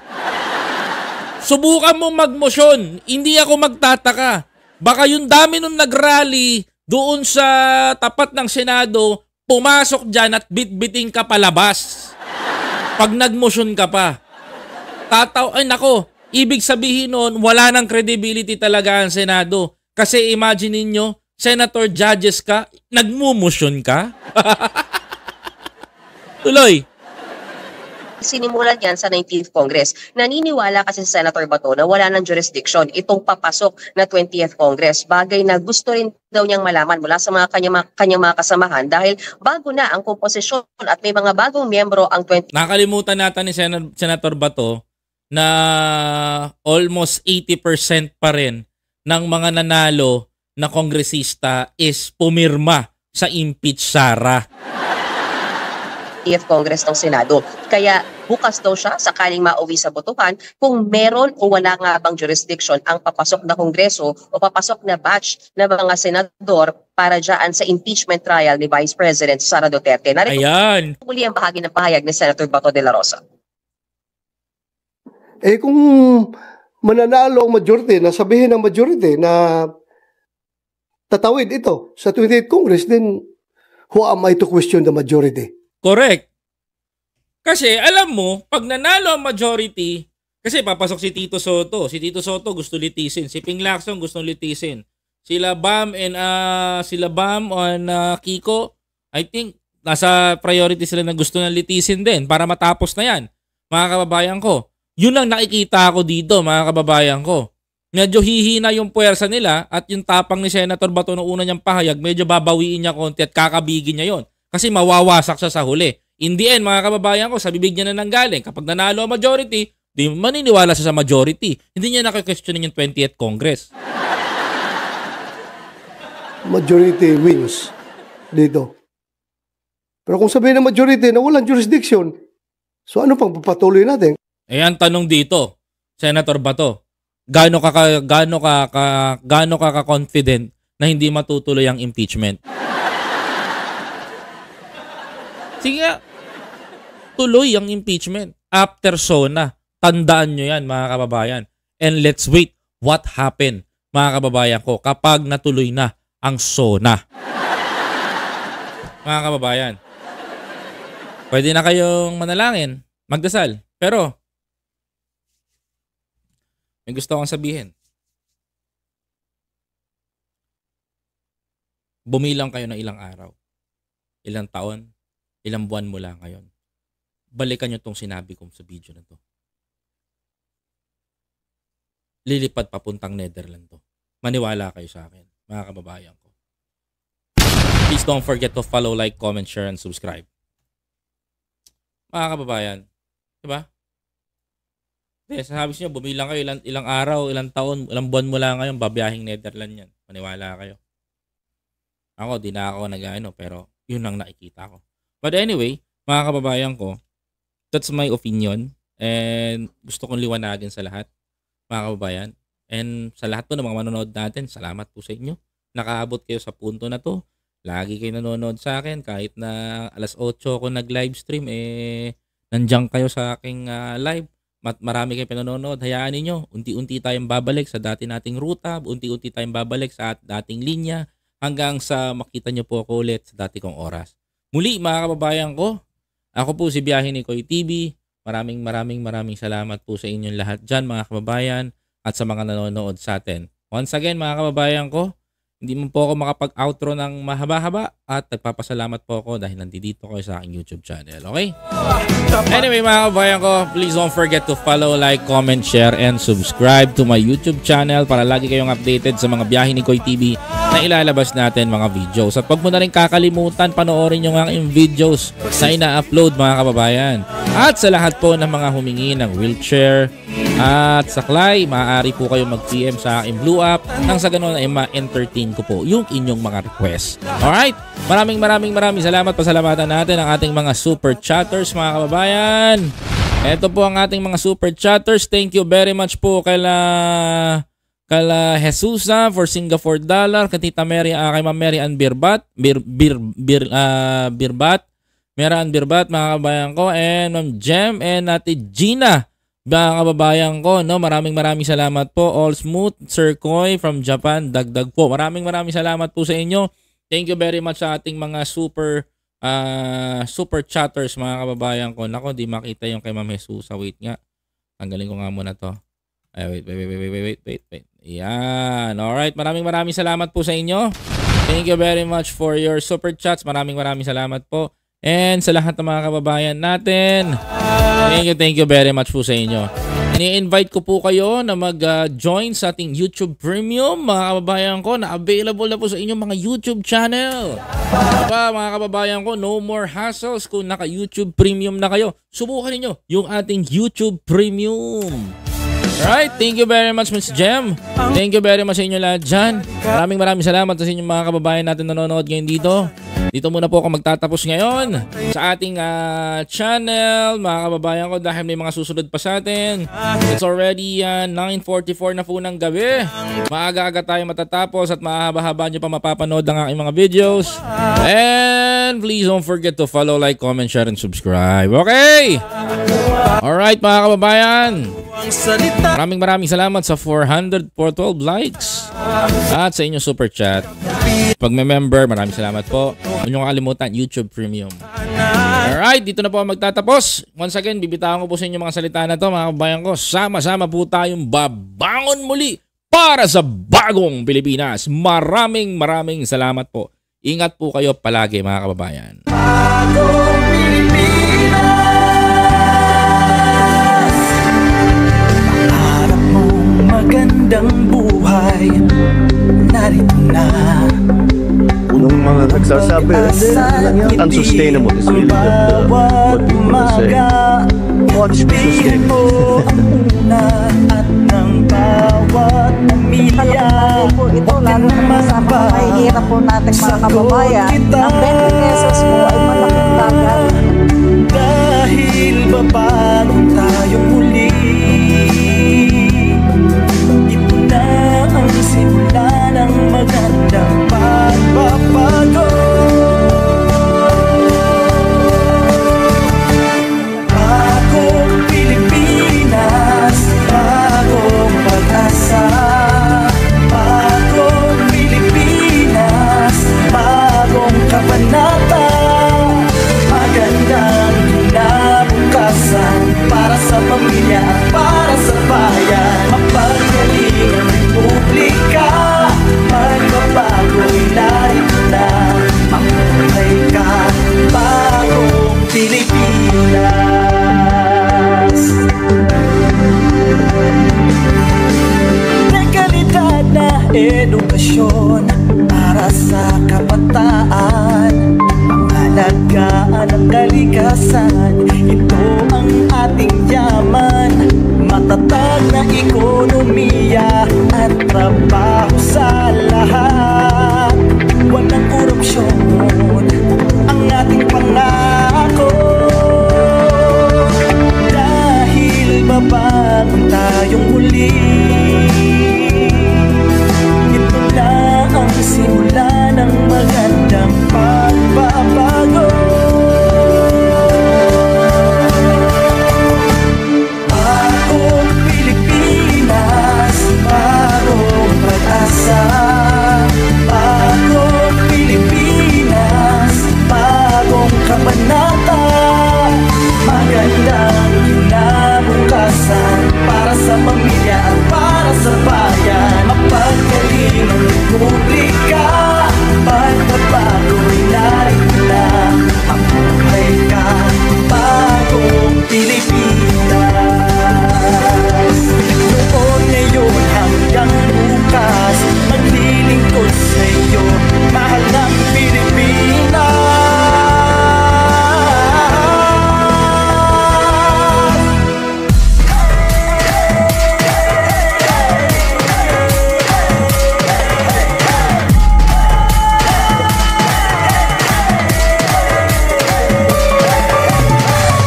Subukan mo magmosyon. Hindi ako magtataka. Baka yung dami nung nagrally doon sa tapat ng Senado, pumasok dyan at bitbiting ka palabas. Pag nagmotion ka pa. Ay nako, ibig sabihin nun, wala ng credibility talaga ang Senado. Kasi imagine ninyo, Senator Judges ka, nagmumosyon ka? Tuloy. Sinimulan yan sa 19th Congress. Naniniwala kasi si Senator Bato na wala ng jurisdiction itong papasok na 20th Congress. Bagay na gusto rin daw niyang malaman mula sa kanyang mga kasamahan dahil bago na ang komposisyon at may mga bagong miyembro ang 20th. Nakalimutan natin ni Senator Bato na almost 80% pa rin ng mga nanalo na kongresista is pumirma sa impeach Sara. Congress ng Senado. Kaya bukas daw siya sakaling mauwi sa botohan kung meron o wala nga bang jurisdiction ang papasok na kongreso o papasok na batch na mga senador para dyan sa impeachment trial ni Vice President Sara Duterte. Ayan. Muli ang bahagi ng pahayag ni Senator Bato de la Rosa. Kung mananalo ang majority, nasabihin ng majority na tatawid ito sa 28th Congress, then who am I to question the majority? Correct. Kasi alam mo, pag nanalo ang majority, kasi papasok si Tito Soto. Si Tito Soto gusto litisin. Si Ping Lacson gusto litisin. sila Bam on Kiko, I think nasa priority sila na gusto na litisin din para matapos na yan. Mga kababayan ko, yun ang nakikita ko dito, mga kababayan ko. Medyo hihina yung puwersa nila at yung tapang ni Senator Bato noong una niyang pahayag, medyo babawiin niya konti at kakabigin niya yon. Kasi mawawasak siya sa huli. In the end, mga kababayan ko, sa bibig niya na nanggaling. Kapag nanalo ang majority, di maniniwala siya sa majority. Hindi niya nakikwestiyonin yung 20th Congress. Majority wins dito. Pero kung sabihin ng majority na walang jurisdiction, so ano pang papatuloy natin? Eh, ang tanong dito, Senator Bato, gaano ka confident na hindi matutuloy ang impeachment? Sige nga, tuloy ang impeachment. After SONA, tandaan nyo yan, mga kababayan. And let's wait what happened, mga kababayan ko, kapag natuloy na ang SONA. Mga kababayan, pwede na kayong manalangin, magdasal. Pero, may gusto akong sabihin. Bumilang kayo ng ilang araw, ilang taon, ilang buwan mula ngayon. Balikan nyo itong sinabi ko sa video na to. Lilipad papuntang Netherlands to. Maniwala kayo sa akin, mga kababayan ko. Please don't forget to follow, like, comment, share, and subscribe. Mga kababayan, diba? Sabi niyo, bumilang kayo ilang araw, ilang taon, ilang buwan mula ngayon, babiyahing Netherlands yan. Maniwala kayo. Ako, di na ako nag-ano, pero yun ang nakikita ko. But anyway, mga kababayan ko, that's my opinion. And gusto kong liwanagin sa lahat, mga kababayan. And sa lahat po ng mga manonood natin, salamat po sa inyo. Nakaabot kayo sa punto na to. Lagi kayo nanonood sa akin. Kahit na alas 8 ko nag-live stream, nandiyan kayo sa aking live. Marami kayong pinanonood. Hayaan ninyo, unti-unti tayong babalik sa dati nating ruta. Unti-unti tayong babalik sa dating linya. Hanggang sa makita nyo po ako ulit sa dati kong oras. Muli, mga kababayan ko, ako po si Biyahe ni Koy TV. Maraming salamat po sa inyong lahat dyan, mga kababayan, at sa mga nanonood sa atin. Once again, mga kababayan ko, hindi mo po ako makapag-outro ng mahaba-haba at nagpapasalamat po ako dahil nandito ko sa aking YouTube channel. Okay? Anyway, mga kababayan ko, please don't forget to follow, like, comment, share, and subscribe to my YouTube channel para lagi kayong updated sa mga Biyahe ni Koy TV na ilalabas natin mga videos. At huwag mo na rin kakalimutan panoorin yung aking videos na ina-upload, mga kababayan. At sa lahat po ng mga humingi ng wheelchair at saklay, maaari po kayo mag-PM sa aking Blue App nang sa ganun ay ma-entertain ko po yung inyong mga request. Alright? Maraming salamat. Pasalamatan natin ang ating mga super chatters, mga kababayan. Ito po ang ating mga super chatters. Thank you very much po kala Jesusa for Singapore dollar, kay Ma'am Mary Ann Birbat, Mera Ann Birbat, mga kababayan ko, and Ma'am Jem and Ate Gina, mga kababayan ko, no? Maraming salamat po. All smooth, Sir Koy from Japan, dagdag po. Maraming salamat po sa inyo. Thank you very much sa ating mga super chatters, mga kababayan ko. Nako, di makita yung kay Ma'am Jesusa. Wait nga. Tanggalin ko nga muna to. Ay, wait. Yan. Alright, maraming salamat po sa inyo. Thank you very much for your super chats. Maraming salamat po. And sa lahat ng mga kababayan natin, thank you very much po sa inyo. Ini-invite ko po kayo na mag-join sa ating YouTube Premium, mga kababayan ko, na available na po sa inyong mga YouTube channel. Mga kababayan ko, no more hassles kung naka-YouTube Premium na kayo. Subukan niyo yung ating YouTube Premium. Alright, thank you very much, Ms. Jem. Thank you very much sa inyo lahat dyan. Maraming salamat sa inyong mga kababayan natin nanonood ngayon dito. Dito muna po ako magtatapos ngayon sa ating channel, mga kababayan ko, dahil may mga susunod pa sa atin. It's already 9:44 na po ng gabi. Maaga-aga tayo matatapos at mahaba-haba nyo pa mapapanood ang aking mga videos. And please don't forget to follow, like, comment, share, and subscribe. Okay? Alright, mga kababayan. Maraming salamat sa 412 likes at sa inyong super chat. Pag may member, maraming salamat po. Huwag niyo kalimutan, YouTube Premium. Alright, dito na po magtatapos. Once again, bibitawan ko po sa inyo mga salita na to, mga kabayan ko. Sama-sama po tayong babangon muli para sa bagong Pilipinas. Maraming salamat po. Ingat po kayo palagi mga kababayan. Bagong Pilipinas, pangarap mong magandang buhay, narito na. Unong mga nagsasabi rin, unsustainable is really what people say. Bigyan mo ang una at ng bawat pamilya. Po ito, lalo na sa mga mahihirap po natin mga kababayan, ang 20 pesos po ay malaking bagay. Dahil paano tayong muli, ito na ang simula ng magandang pagbabago. Bagong Pilipinas, bagong pag-asa. Bagong Pilipinas, bagong kabanata. Magandang kinabukasan para sa pamilya at para sa bayan. Mapagaling ang republika, magbabago'y narito na. Mabuhay ka, bagong Pilipinas. Dekalidad na edukasyon para sa kabataan, pangalagaan ang kalikasan, ito ang ating yaman. Matatag na ekonomiya at trabaho sa lahat. Walang korupsyon ang ating pangako. Dahil babangon tayong muli, ito na ang simula ng magandang pagbabago. Bagong Pilipinas, bagong pag-asa. Bagong Pilipinas, bagong kabanata. Magandang kinabukasan para sa pamilya at para sa bayan. Mapagaling ang republika, pagbabago'y narito na. Mabuhay ka, bagong Pilipinas. Noon, ngayon, hanggang bukas, maglilingkod sa iyo, mahal ng Pilipinas.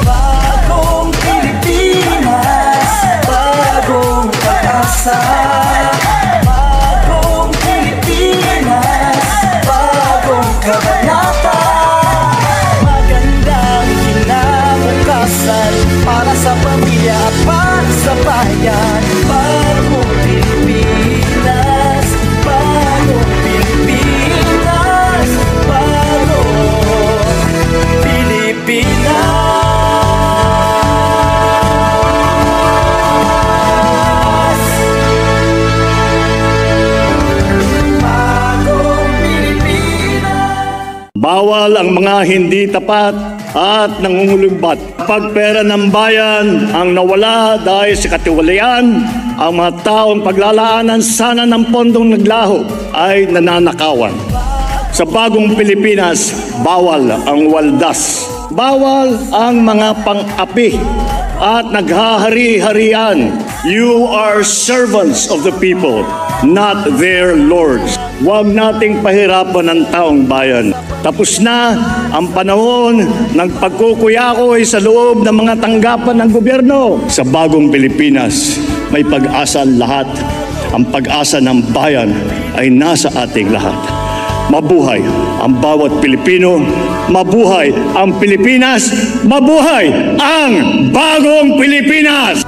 Bagong Pilipinas, bagong pag-asa. Bagong Pilipinas, bagong kabanata. Magandang kinabukasan para sa pamilya at para sa bayan. Bagong Pilipinas, bagong Pilipinas, bagong Pilipinas. Bawal ang mga hindi tapat at nangungulumbat. Pagpera ng bayan ang nawala dahil sa katiwalian, ang mga taong paglalaanan sana ng pondong naglaho ay nananakawan. Sa bagong Pilipinas, bawal ang waldas. Bawal ang mga pang-api at naghahari-harian. You are servants of the people, not their lords. Huwag nating pahirapan ang taong bayan. Tapos na ang panahon ng pagkukuyakoy sa loob ng mga tanggapan ng gobyerno. Sa bagong Pilipinas, may pag-asa ang lahat. Ang pag-asa ng bayan ay nasa ating lahat. Mabuhay ang bawat Pilipino, mabuhay ang Pilipinas, mabuhay ang bagong Pilipinas!